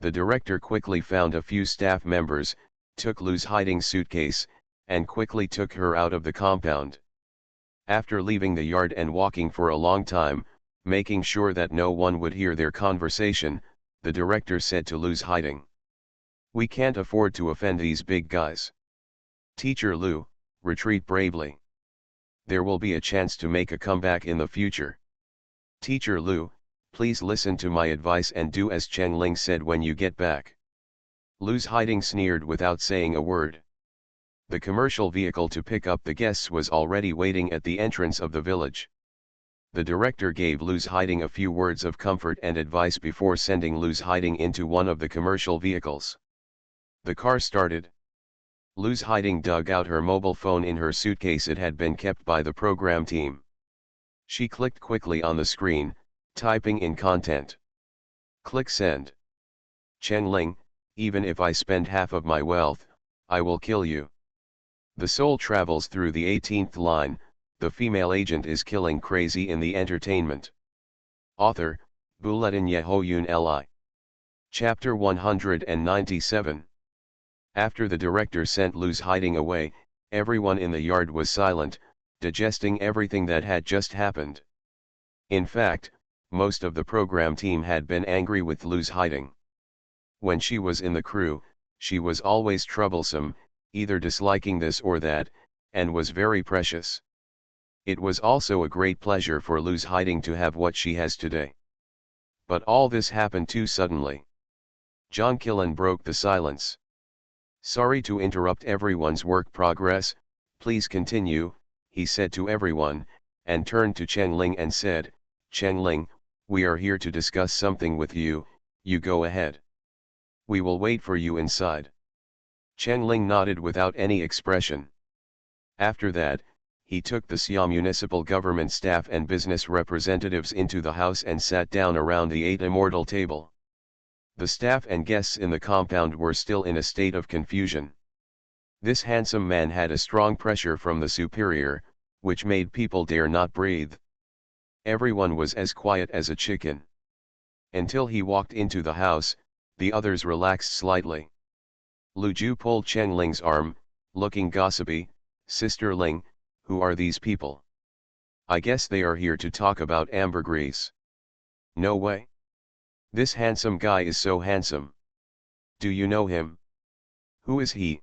The director quickly found a few staff members, took Luz Hiding's suitcase, and quickly took her out of the compound. After leaving the yard and walking for a long time, making sure that no one would hear their conversation, the director said to Luz Hiding. We can't afford to offend these big guys. Teacher Lu, retreat bravely. There will be a chance to make a comeback in the future. Teacher Lu, please listen to my advice and do as Chen Ling said when you get back. Luz Hiding sneered without saying a word. The commercial vehicle to pick up the guests was already waiting at the entrance of the village. The director gave Luz Hiding a few words of comfort and advice before sending Luz Hiding into one of the commercial vehicles. The car started. Luz Hiding dug out her mobile phone in her suitcase. It had been kept by the program team. She clicked quickly on the screen, typing in content. Click send. Chen Ling, even if I spend half of my wealth, I will kill you. The soul travels through the 18th line, the female agent is killing crazy in the entertainment. Author, Bulletin Yehoyun Li. Chapter 197. After the director sent Luz Hiding away, everyone in the yard was silent, digesting everything that had just happened. In fact, most of the program team had been angry with Luz Hiding. When she was in the crew, she was always troublesome, either disliking this or that, and was very precious. It was also a great pleasure for Luz Hiding to have what she has today. But all this happened too suddenly. John Killen broke the silence. Sorry to interrupt everyone's work progress, please continue, he said to everyone, and turned to Chen Ling and said, Chen Ling, we are here to discuss something with you, you go ahead. We will wait for you inside. Chen Ling nodded without any expression. After that, he took the Siam municipal government staff and business representatives into the house and sat down around the 8 immortal table. The staff and guests in the compound were still in a state of confusion. This handsome man had a strong pressure from the superior, which made people dare not breathe. Everyone was as quiet as a chicken. Until he walked into the house, the others relaxed slightly. Lu Ju pulled Chen Ling's arm, looking gossipy. Sister Ling, who are these people? I guess they are here to talk about ambergris. No way. This handsome guy is so handsome. Do you know him? Who is he?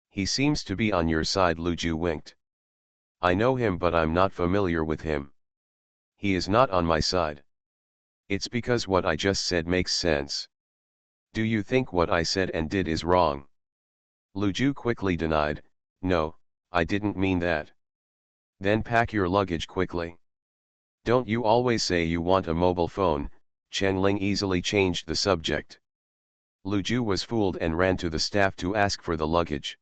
He seems to be on your side. Lu Ju winked. I know him, but I'm not familiar with him. He is not on my side. It's because what I just said makes sense. Do you think what I said and did is wrong? Lu Ju quickly denied, no, I didn't mean that. Then pack your luggage quickly. Don't you always say you want a mobile phone? Chen Ling easily changed the subject. Lu Ju was fooled and ran to the staff to ask for the luggage.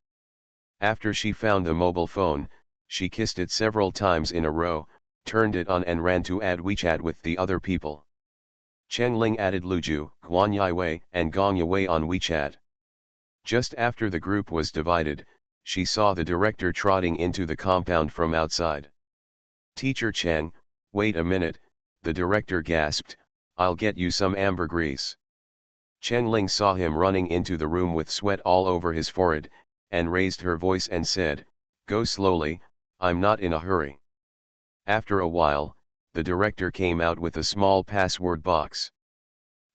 After she found the mobile phone, she kissed it several times in a row, turned it on and ran to add WeChat with the other people. Chen Ling added Lu Ju, Guan Yiwei and Gong Yiwei on WeChat. Just after the group was divided, she saw the director trotting into the compound from outside. Teacher Chen, wait a minute, the director gasped, I'll get you some ambergris. Chen Ling saw him running into the room with sweat all over his forehead, and raised her voice and said, go slowly, I'm not in a hurry. After a while, the director came out with a small password box.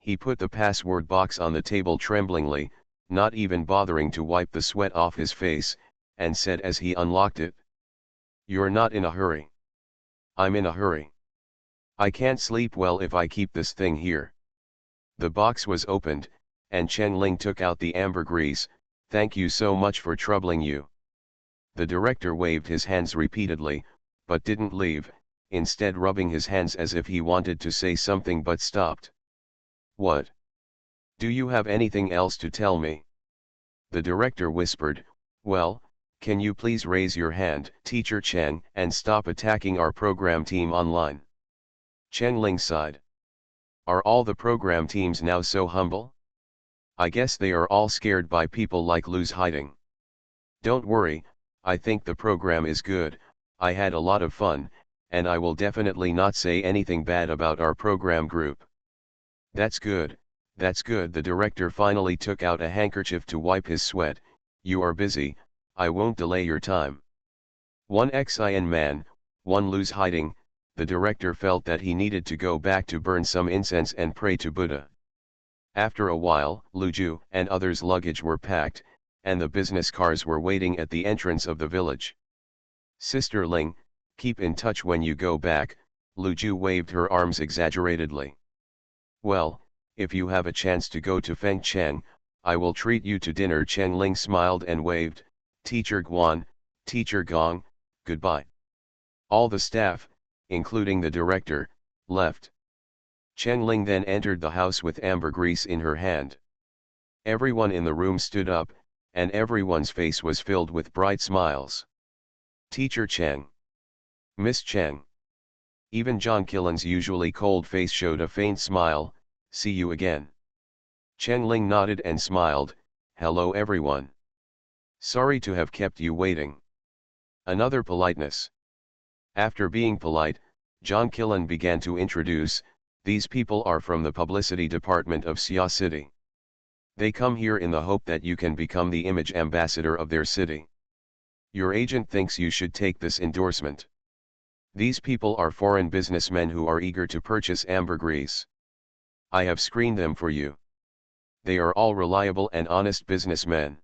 He put the password box on the table tremblingly, not even bothering to wipe the sweat off his face, and said as he unlocked it, you're not in a hurry. I'm in a hurry. I can't sleep well if I keep this thing here. The box was opened, and Chen Ling took out the ambergris. Thank you so much for troubling you. The director waved his hands repeatedly, but didn't leave, instead rubbing his hands as if he wanted to say something but stopped. What? Do you have anything else to tell me? The director whispered, well, can you please raise your hand, Teacher Chen, and stop attacking our program team online? Chen Ling sighed. Are all the program teams now so humble? I guess they are all scared by people like Lu's hiding. Don't worry, I think the program is good, I had a lot of fun, and I will definitely not say anything bad about our program group. That's good, that's good. The director finally took out a handkerchief to wipe his sweat. You are busy, I won't delay your time. One Xin man, one Lu's hiding. The director felt that he needed to go back to burn some incense and pray to Buddha. After a while, Lu Ju and others' luggage were packed, and the business cars were waiting at the entrance of the village. Sister Ling, keep in touch when you go back. Lu Ju waved her arms exaggeratedly. Well, if you have a chance to go to Fengcheng, I will treat you to dinner. Chen Ling smiled and waved, Teacher Guan, Teacher Gong, goodbye. All the staff, including the director, left. Chen Ling then entered the house with ambergris in her hand. Everyone in the room stood up, and everyone's face was filled with bright smiles. Teacher Cheng. Miss Cheng. Even John Killen's usually cold face showed a faint smile. See you again. Chen Ling nodded and smiled, hello everyone. Sorry to have kept you waiting. Another politeness. After being polite, John Killen began to introduce, these people are from the publicity department of Xia City. They come here in the hope that you can become the image ambassador of their city. Your agent thinks you should take this endorsement. These people are foreign businessmen who are eager to purchase ambergris. I have screened them for you. They are all reliable and honest businessmen.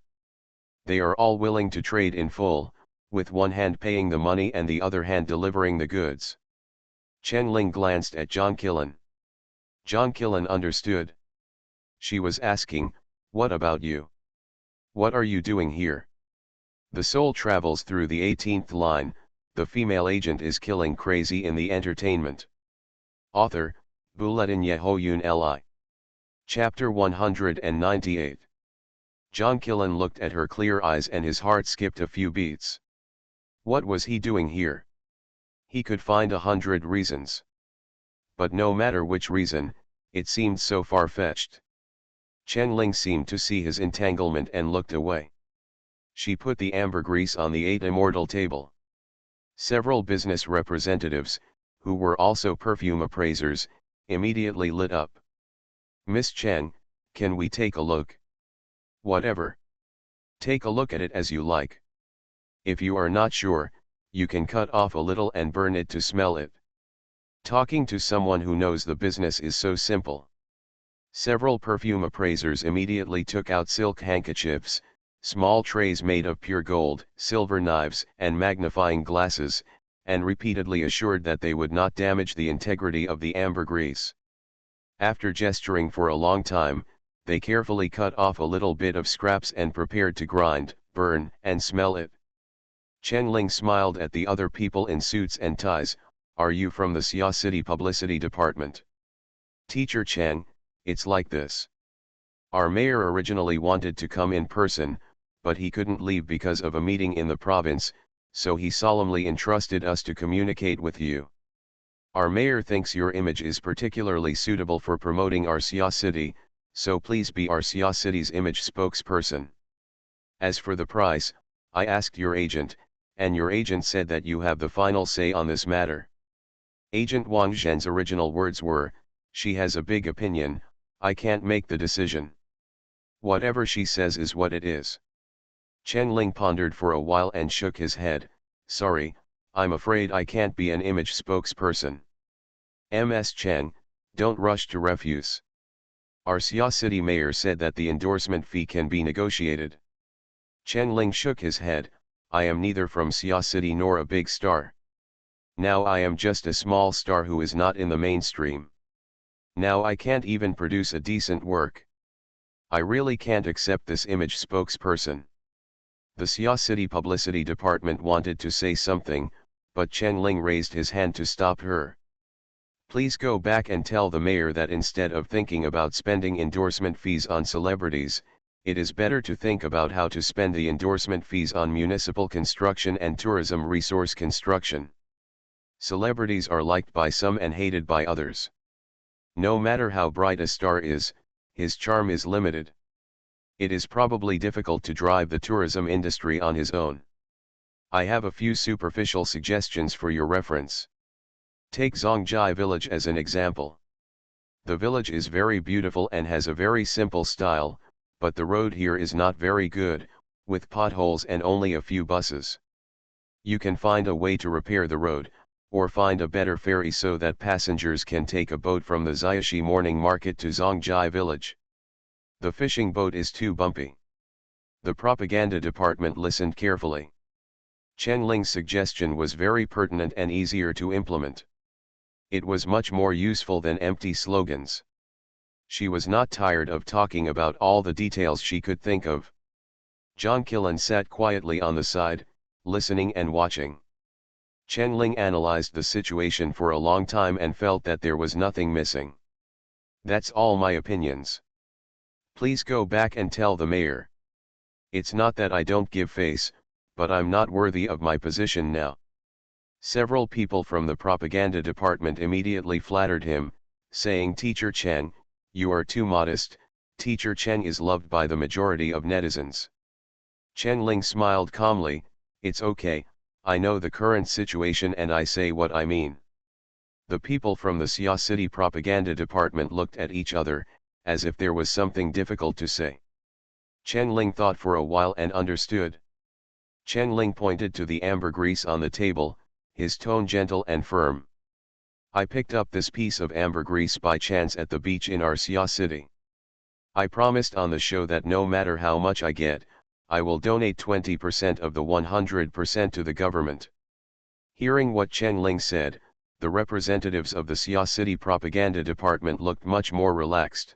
They are all willing to trade in full, with one hand paying the money and the other hand delivering the goods. Chen Ling glanced at John Killen. John Killen understood. She was asking, what about you? What are you doing here? The soul travels through the 18th line, the female agent is killing crazy in the entertainment. Author, Bulletin Yehoyun Li. Chapter 198. John Killen looked at her clear eyes and his heart skipped a few beats. What was he doing here? He could find 100 reasons. But no matter which reason, it seemed so far-fetched. Chen Ling seemed to see his entanglement and looked away. She put the ambergris on the 8 immortal table. Several business representatives, who were also perfume appraisers, immediately lit up. Miss Chen, can we take a look? Whatever. Take a look at it as you like. If you are not sure, you can cut off a little and burn it to smell it. Talking to someone who knows the business is so simple. Several perfume appraisers immediately took out silk handkerchiefs, small trays made of pure gold, silver knives, and magnifying glasses, and repeatedly assured that they would not damage the integrity of the ambergris. After gesturing for a long time, they carefully cut off a little bit of scraps and prepared to grind, burn, and smell it. Chen Ling smiled at the other people in suits and ties. Are you from the Xia City Publicity Department? Teacher Chen, it's like this. Our mayor originally wanted to come in person, but he couldn't leave because of a meeting in the province, so he solemnly entrusted us to communicate with you. Our mayor thinks your image is particularly suitable for promoting our Xia City, so please be our Xia City's image spokesperson. As for the price, I asked your agent, and your agent said that you have the final say on this matter. Agent Wang Zhen's original words were, she has a big opinion, I can't make the decision. Whatever she says is what it is. Chen Ling pondered for a while and shook his head. Sorry, I'm afraid I can't be an image spokesperson. Ms. Chen, don't rush to refuse. Our Xia City mayor said that the endorsement fee can be negotiated. Chen Ling shook his head. I am neither from Xia City nor a big star. Now I am just a small star who is not in the mainstream. Now I can't even produce a decent work. I really can't accept this image spokesperson. The Xia City Publicity Department wanted to say something, but Chen Ling raised his hand to stop her. Please go back and tell the mayor that instead of thinking about spending endorsement fees on celebrities, it is better to think about how to spend the endorsement fees on municipal construction and tourism resource construction. Celebrities are liked by some and hated by others. No matter how bright a star is, his charm is limited. It is probably difficult to drive the tourism industry on his own. I have a few superficial suggestions for your reference. Take Zongjai village as an example. The village is very beautiful and has a very simple style, but the road here is not very good, with potholes and only a few buses. You can find a way to repair the road, or find a better ferry so that passengers can take a boat from the Xiaxi morning market to Zongjai village. The fishing boat is too bumpy. The propaganda department listened carefully. Chen Ling's suggestion was very pertinent and easier to implement. It was much more useful than empty slogans. She was not tired of talking about all the details she could think of. John Killen sat quietly on the side, listening and watching. Chen Ling analyzed the situation for a long time and felt that there was nothing missing. That's all my opinions. Please go back and tell the mayor. It's not that I don't give face, but I'm not worthy of my position now. Several people from the propaganda department immediately flattered him, saying, Teacher Chen, you are too modest. Teacher Chen is loved by the majority of netizens. Chen Ling smiled calmly. It's okay, I know the current situation and I say what I mean. The people from the Xia City propaganda department looked at each other, as if there was something difficult to say. Chen Ling thought for a while and understood. Chen Ling pointed to the ambergris on the table, his tone gentle and firm. I picked up this piece of ambergris by chance at the beach in our Xia City. I promised on the show that no matter how much I get, I will donate 20% of the 100% to the government. Hearing what Chen Ling said, the representatives of the Xia City propaganda department looked much more relaxed.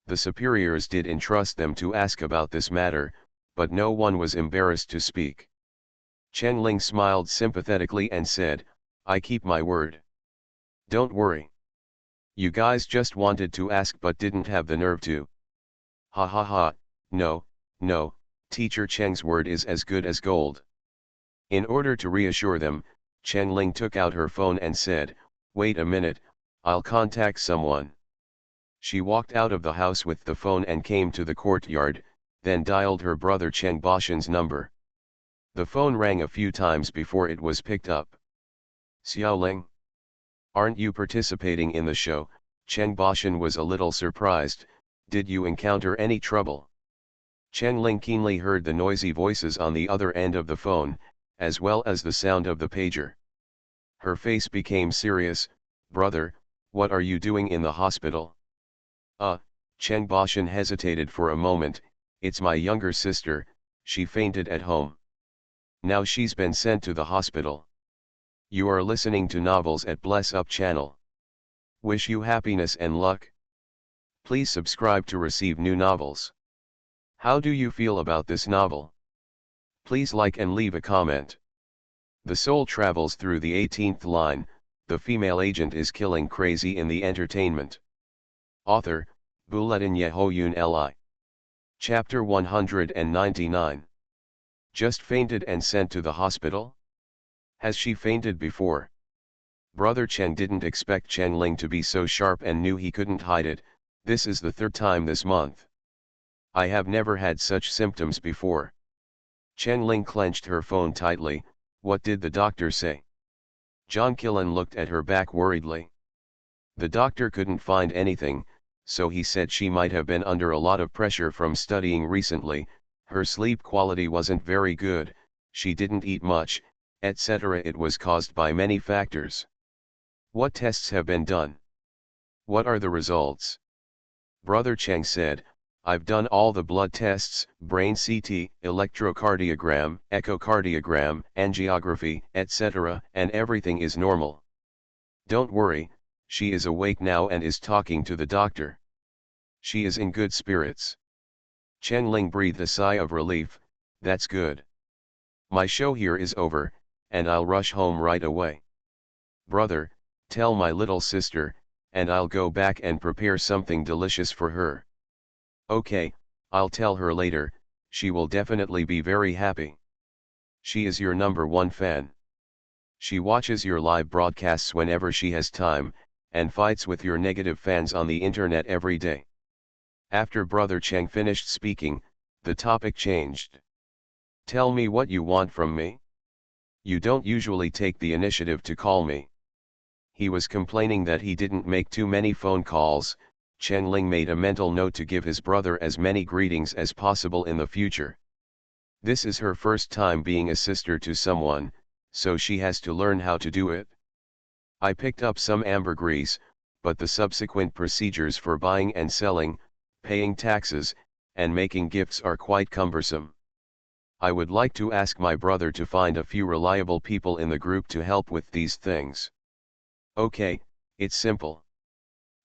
The superiors did entrust them to ask about this matter, but no one was embarrassed to speak. Chen Ling smiled sympathetically and said, I keep my word. Don't worry. You guys just wanted to ask but didn't have the nerve to. Ha ha ha, no, Teacher Cheng's word is as good as gold. In order to reassure them, Chen Ling took out her phone and said, wait a minute, I'll contact someone. She walked out of the house with the phone and came to the courtyard, then dialed her brother Cheng Bashan's number. The phone rang a few times before it was picked up. Xiaoling? Aren't you participating in the show? Cheng Bashan was a little surprised. Did you encounter any trouble? Chen Ling keenly heard the noisy voices on the other end of the phone, as well as the sound of the pager. Her face became serious. "Brother, what are you doing in the hospital?" Cheng Bashan hesitated for a moment. "It's my younger sister, she fainted at home. Now she's been sent to the hospital." You are listening to Novels at Bless Up channel. Wish you happiness and luck. Please subscribe to receive new novels. How do you feel about this novel? Please like and leave a comment. The soul travels through the 18th line, the female agent is killing crazy in the entertainment. Author, Bulletin Yehoyun Li. Chapter 199. Just fainted and sent to the hospital? Has she fainted before? Brother Chen didn't expect Chen Ling to be so sharp and knew he couldn't hide it. This is the third time this month. I have never had such symptoms before. Chen Ling clenched her phone tightly. What did the doctor say? John Killen looked at her back worriedly. The doctor couldn't find anything, so he said she might have been under a lot of pressure from studying recently, her sleep quality wasn't very good, she didn't eat much, etc. It was caused by many factors. What tests have been done? What are the results? Brother Cheng said, I've done all the blood tests, brain CT, electrocardiogram, echocardiogram, angiography, etc., and everything is normal. Don't worry, she is awake now and is talking to the doctor. She is in good spirits. Chen Ling breathed a sigh of relief. That's good. My show here is over, and I'll rush home right away. Brother, tell my little sister, and I'll go back and prepare something delicious for her. Okay, I'll tell her later, she will definitely be very happy. She is your #1 fan. She watches your live broadcasts whenever she has time, and fights with your negative fans on the internet every day. After Brother Cheng finished speaking, the topic changed. Tell me what you want from me. You don't usually take the initiative to call me. He was complaining that he didn't make too many phone calls. Chen Ling made a mental note to give his brother as many greetings as possible in the future. This is her first time being a sister to someone, so she has to learn how to do it. I picked up some ambergris, but the subsequent procedures for buying and selling, paying taxes, and making gifts are quite cumbersome. I would like to ask my brother to find a few reliable people in the group to help with these things. Okay, it's simple.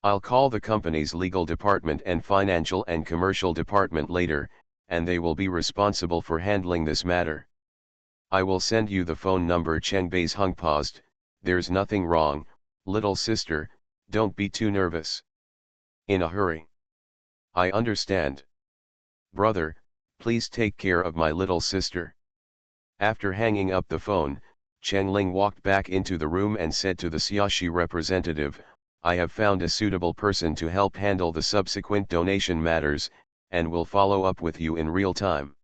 I'll call the company's legal department and financial and commercial department later, and they will be responsible for handling this matter. I will send you the phone number. Chen Bei's Hung paused. There's nothing wrong, little sister, don't be too nervous. In a hurry. I understand. Brother, please take care of my little sister. After hanging up the phone, Chen Ling walked back into the room and said to the Xiaoxi representative, I have found a suitable person to help handle the subsequent donation matters, and will follow up with you in real time.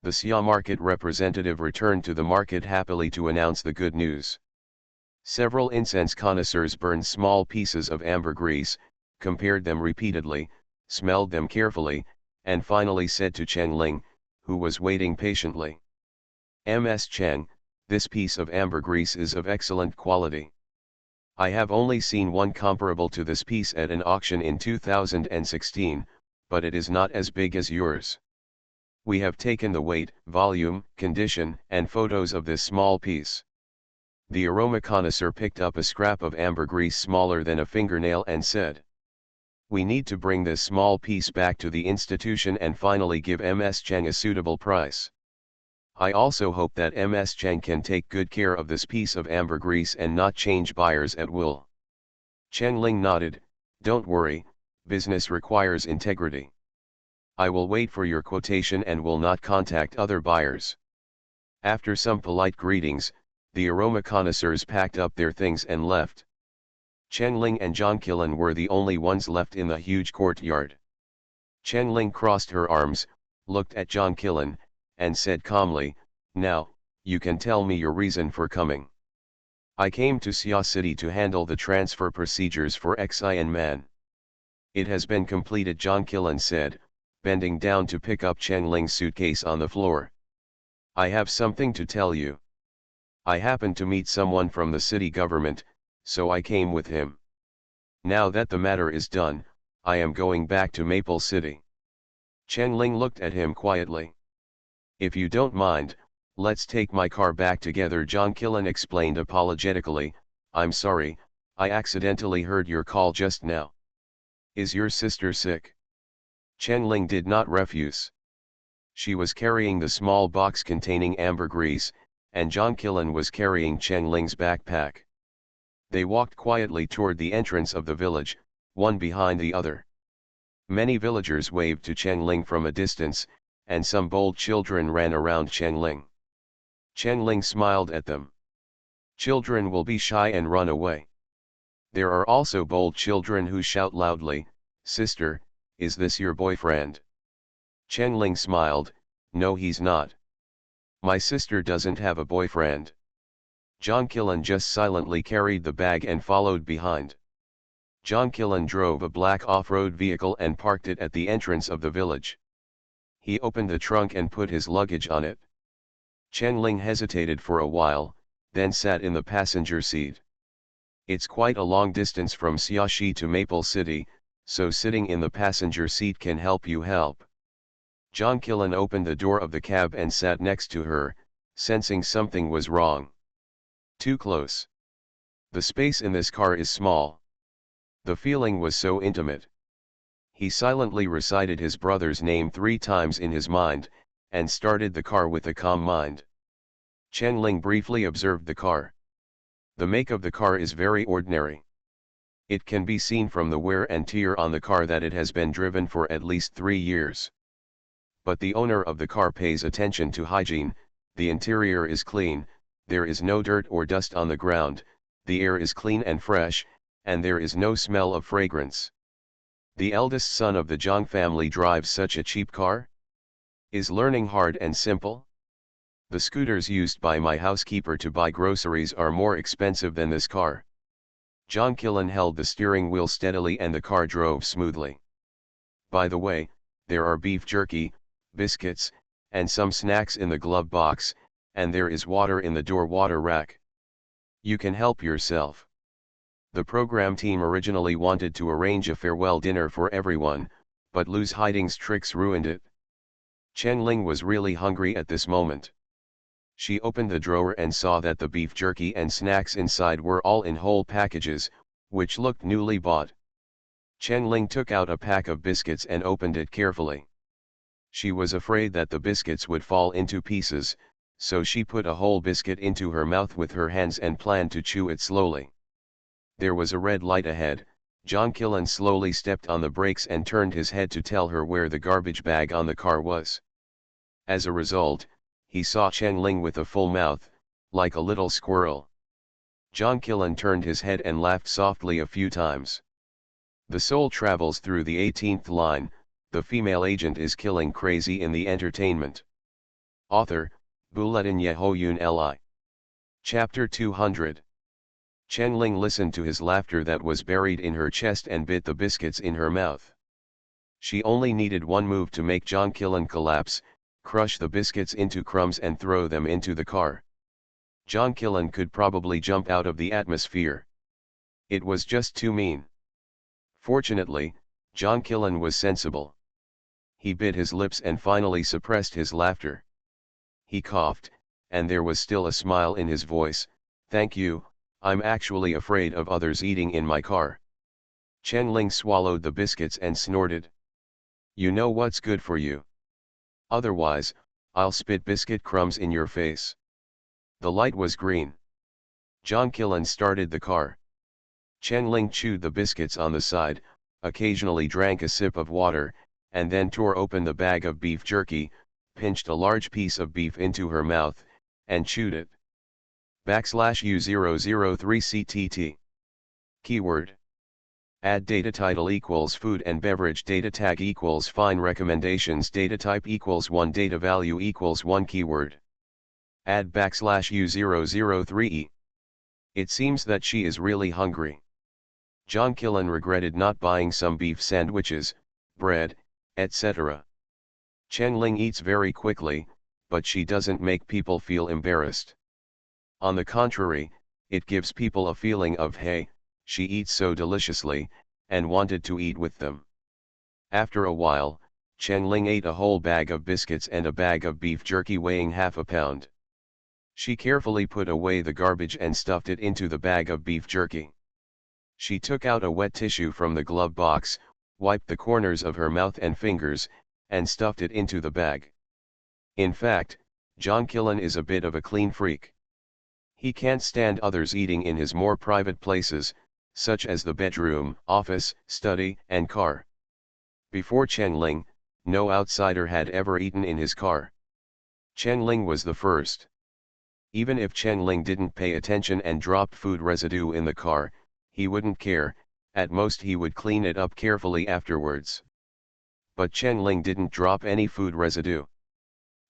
The Xia market representative returned to the market happily to announce the good news. Several incense connoisseurs burned small pieces of ambergris, compared them repeatedly, smelled them carefully, and finally said to Chen Ling, who was waiting patiently. Ms. Chen, this piece of ambergris is of excellent quality. I have only seen one comparable to this piece at an auction in 2016, but it is not as big as yours. We have taken the weight, volume, condition, and photos of this small piece. The aroma connoisseur picked up a scrap of ambergris smaller than a fingernail and said, we need to bring this small piece back to the institution and finally give Ms. Cheng a suitable price. I also hope that Ms. Cheng can take good care of this piece of ambergris and not change buyers at will. Chen Ling nodded, don't worry, business requires integrity. I will wait for your quotation and will not contact other buyers. After some polite greetings, the aroma connoisseurs packed up their things and left. Chen Ling and John Killen were the only ones left in the huge courtyard. Chen Ling crossed her arms, looked at John Killen, and said calmly, now, you can tell me your reason for coming. I came to Xia City to handle the transfer procedures for Xi and Man. It has been completed, John Killen said, bending down to pick up Changling's suitcase on the floor. I have something to tell you. I happened to meet someone from the city government, so I came with him. Now that the matter is done, I am going back to Maple City. Changling looked at him quietly. If you don't mind, let's take my car back together. John Killen explained apologetically. I'm sorry, I accidentally heard your call just now. Is your sister sick? Changling did not refuse. She was carrying the small box containing ambergris, and John Killen was carrying Changling's backpack. They walked quietly toward the entrance of the village, one behind the other. Many villagers waved to Changling from a distance, and some bold children ran around Changling. Changling smiled at them. Children will be shy and run away. There are also bold children who shout loudly, "Sister, is this your boyfriend?" Changling smiled, "No, he's not. My sister doesn't have a boyfriend." John Killen just silently carried the bag and followed behind. John Killen drove a black off-road vehicle and parked it at the entrance of the village. He opened the trunk and put his luggage on it. Changling hesitated for a while, then sat in the passenger seat. It's quite a long distance from Xiaxi to Maple City, so sitting in the passenger seat can help you help. John Killen opened the door of the cab and sat next to her, sensing something was wrong. Too close. The space in this car is small. The feeling was so intimate. He silently recited his brother's name 3 times in his mind, and started the car with a calm mind. Changling briefly observed the car. The make of the car is very ordinary. It can be seen from the wear and tear on the car that it has been driven for at least 3 years. But the owner of the car pays attention to hygiene. The interior is clean, there is no dirt or dust on the ground, the air is clean and fresh, and there is no smell of fragrance. The eldest son of the Zhang family drives such a cheap car? Is learning hard and simple? The scooters used by my housekeeper to buy groceries are more expensive than this car. John Killen held the steering wheel steadily and the car drove smoothly. By the way, there are beef jerky, biscuits, and some snacks in the glove box, and there is water in the door water rack. You can help yourself. The program team originally wanted to arrange a farewell dinner for everyone, but Lu's hiding's tricks ruined it. Changling was really hungry at this moment. She opened the drawer and saw that the beef jerky and snacks inside were all in whole packages, which looked newly bought. Changling took out a pack of biscuits and opened it carefully. She was afraid that the biscuits would fall into pieces, so she put a whole biscuit into her mouth with her hands and planned to chew it slowly. There was a red light ahead. John Killen slowly stepped on the brakes and turned his head to tell her where the garbage bag on the car was. As a result, he saw Changling with a full mouth, like a little squirrel. John Killen turned his head and laughed softly a few times. The soul travels through the 18th line, the female agent is killing crazy in the entertainment. Author, Bulletin Yehoyun Li. Chapter 200. Changling listened to his laughter that was buried in her chest and bit the biscuits in her mouth. She only needed one move to make John Killen collapse, crush the biscuits into crumbs and throw them into the car. John Killen could probably jump out of the atmosphere. It was just too mean. Fortunately, John Killen was sensible. He bit his lips and finally suppressed his laughter. He coughed, and there was still a smile in his voice. "Thank you, I'm actually afraid of others eating in my car." Changling swallowed the biscuits and snorted. "You know what's good for you. Otherwise, I'll spit biscuit crumbs in your face." The light was green. John Killen started the car. Changling chewed the biscuits on the side, occasionally drank a sip of water, and then tore open the bag of beef jerky, pinched a large piece of beef into her mouth, and chewed it. \U003CTT. Keyword. Add data title equals food and beverage data tag equals fine recommendations data type equals 1 data value equals 1 keyword. Add \U003E. It seems that she is really hungry. John Killen regretted not buying some beef sandwiches, bread, etc. Chen-Ling eats very quickly, but she doesn't make people feel embarrassed. On the contrary, it gives people a feeling of hey, she eats so deliciously, and wanted to eat with them. After a while, Chen-Ling ate a whole bag of biscuits and a bag of beef jerky weighing half a pound. She carefully put away the garbage and stuffed it into the bag of beef jerky. She took out a wet tissue from the glove box, wiped the corners of her mouth and fingers, and stuffed it into the bag. In fact, John Killen is a bit of a clean freak. He can't stand others eating in his more private places, such as the bedroom, office, study, and car. Before Chen-Ling, no outsider had ever eaten in his car. Chen-Ling was the first. Even if Chen-Ling didn't pay attention and dropped food residue in the car, he wouldn't care, at most he would clean it up carefully afterwards. But Chen-Ling didn't drop any food residue.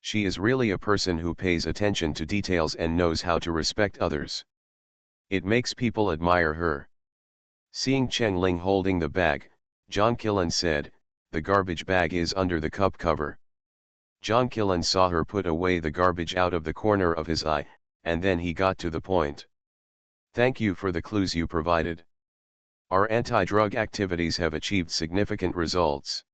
She is really a person who pays attention to details and knows how to respect others. It makes people admire her. Seeing Chen-Ling holding the bag, John Killen said, "The garbage bag is under the cup cover." John Killen saw her put away the garbage out of the corner of his eye, and then he got to the point. "Thank you for the clues you provided. Our anti-drug activities have achieved significant results.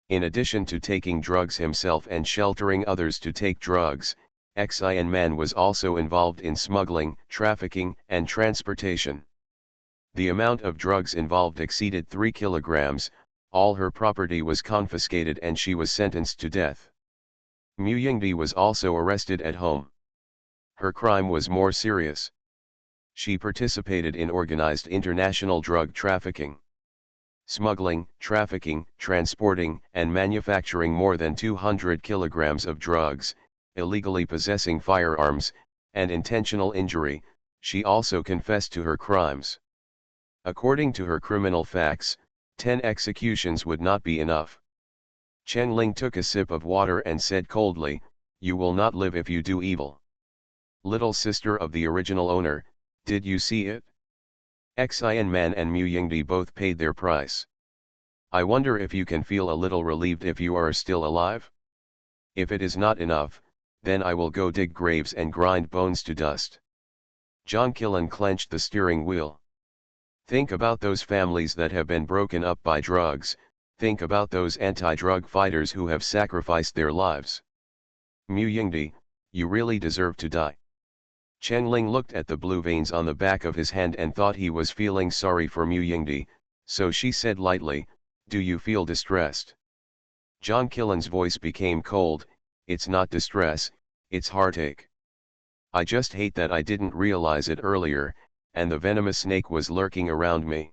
In addition to taking drugs himself and sheltering others to take drugs, Xian Man was also involved in smuggling, trafficking, and transportation. The amount of drugs involved exceeded 3 kilograms, all her property was confiscated and she was sentenced to death. Mu Yingdi was also arrested at home. Her crime was more serious. She participated in organized international drug trafficking. Smuggling, trafficking, transporting, and manufacturing more than 200 kilograms of drugs, illegally possessing firearms, and intentional injury. She also confessed to her crimes. According to her criminal facts, 10 executions would not be enough. Chen-Ling took a sip of water and said coldly, "You will not live if you do evil. Little sister of the original owner, did you see it? Xian Man and Mu Yingdi both paid their price. I wonder if you can feel a little relieved if you are still alive? If it is not enough, then I will go dig graves and grind bones to dust." John Killen clenched the steering wheel. Think about those families that have been broken up by drugs, think about those anti-drug fighters who have sacrificed their lives. Mu Yingdi, you really deserve to die. Chen-Ling looked at the blue veins on the back of his hand and thought he was feeling sorry for Mu Yingdi, so she said lightly, "Do you feel distressed?" John Killen's voice became cold, "It's not distress, it's heartache. I just hate that I didn't realize it earlier, and the venomous snake was lurking around me.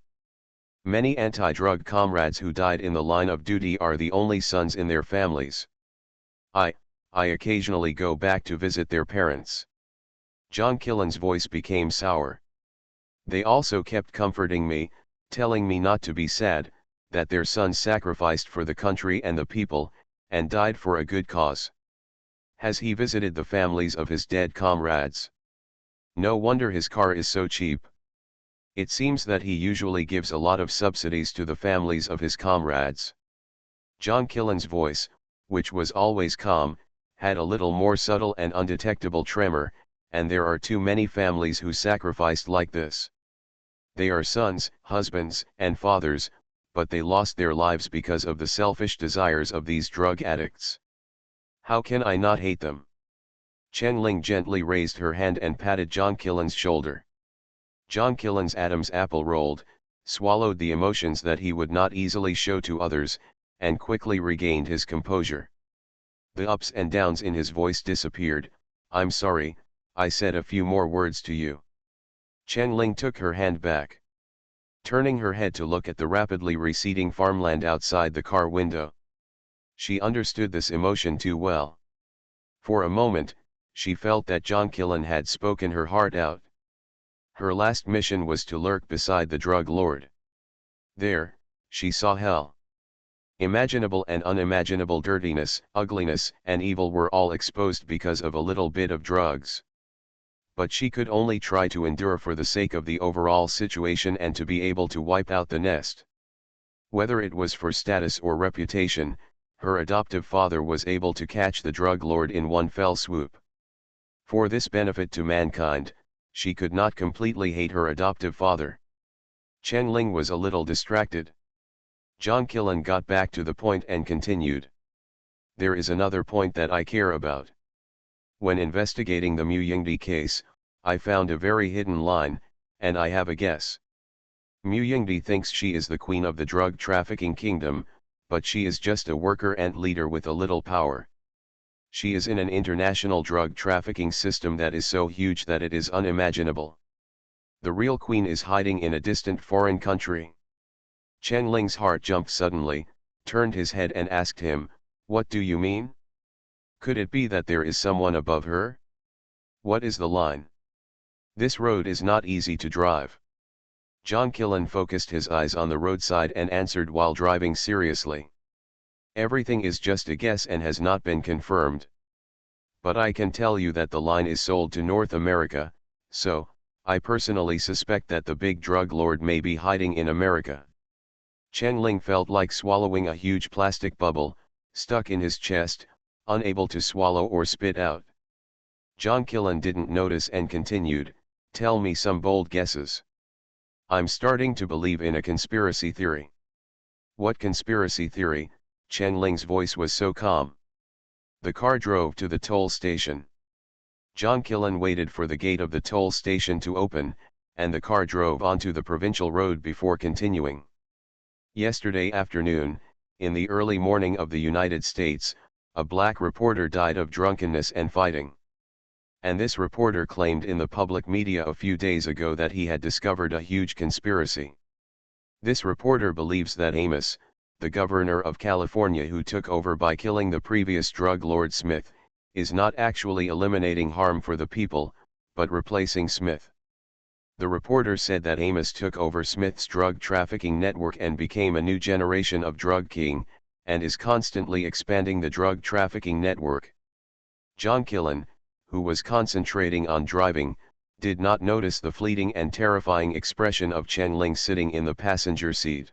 Many anti-drug comrades who died in the line of duty are the only sons in their families. I occasionally go back to visit their parents." John Killen's voice became sour. "They also kept comforting me, telling me not to be sad, that their sons sacrificed for the country and the people, and died for a good cause. Has he visited the families of his dead comrades? No wonder his car is so cheap. It seems that he usually gives a lot of subsidies to the families of his comrades." John Killen's voice, which was always calm, had a little more subtle and undetectable tremor, and there are too many families who sacrificed like this. They are sons, husbands, and fathers, but they lost their lives because of the selfish desires of these drug addicts. How can I not hate them?" Chen-Ling gently raised her hand and patted John Killen's shoulder. John Killen's Adam's apple rolled, swallowed the emotions that he would not easily show to others, and quickly regained his composure. The ups and downs in his voice disappeared. "I'm sorry, I said a few more words to you." Chen-Ling took her hand back, turning her head to look at the rapidly receding farmland outside the car window. She understood this emotion too well. For a moment, she felt that John Killen had spoken her heart out. Her last mission was to lurk beside the drug lord. There, she saw hell. Imaginable and unimaginable dirtiness, ugliness, and evil were all exposed because of a little bit of drugs. But she could only try to endure for the sake of the overall situation and to be able to wipe out the nest. Whether it was for status or reputation, her adoptive father was able to catch the drug lord in one fell swoop. For this benefit to mankind, she could not completely hate her adoptive father. Chen Ling was a little distracted. John Killen got back to the point and continued. There is another point that I care about. When investigating the Mu Yingdi case, I found a very hidden line, and I have a guess. Mu Yingdi thinks she is the queen of the drug trafficking kingdom, but she is just a worker ant leader with a little power. She is in an international drug trafficking system that is so huge that it is unimaginable. The real queen is hiding in a distant foreign country. Chen Ling's heart jumped suddenly, turned his head and asked him, "What do you mean? Could it be that there is someone above her? What is the line? This road is not easy to drive." John Killen focused his eyes on the roadside and answered while driving seriously. "Everything is just a guess and has not been confirmed. But I can tell you that the line is sold to North America, so, I personally suspect that the big drug lord may be hiding in America." Chen Ling felt like swallowing a huge plastic bubble, stuck in his chest, unable to swallow or spit out. John Killen didn't notice and continued, "Tell me some bold guesses. I'm starting to believe in a conspiracy theory." "What conspiracy theory?" Chen Ling's voice was so calm. The car drove to the toll station. John Killen waited for the gate of the toll station to open, and the car drove onto the provincial road before continuing. Yesterday afternoon, in the early morning of the United States, a black reporter died of drunkenness and fighting. And this reporter claimed in the public media a few days ago that he had discovered a huge conspiracy. This reporter believes that Amos, the governor of California who took over by killing the previous drug lord Smith, is not actually eliminating harm for the people, but replacing Smith. The reporter said that Amos took over Smith's drug trafficking network and became a new generation of drug king, and is constantly expanding the drug trafficking network. John Killen, who was concentrating on driving, did not notice the fleeting and terrifying expression of Chen Ling sitting in the passenger seat.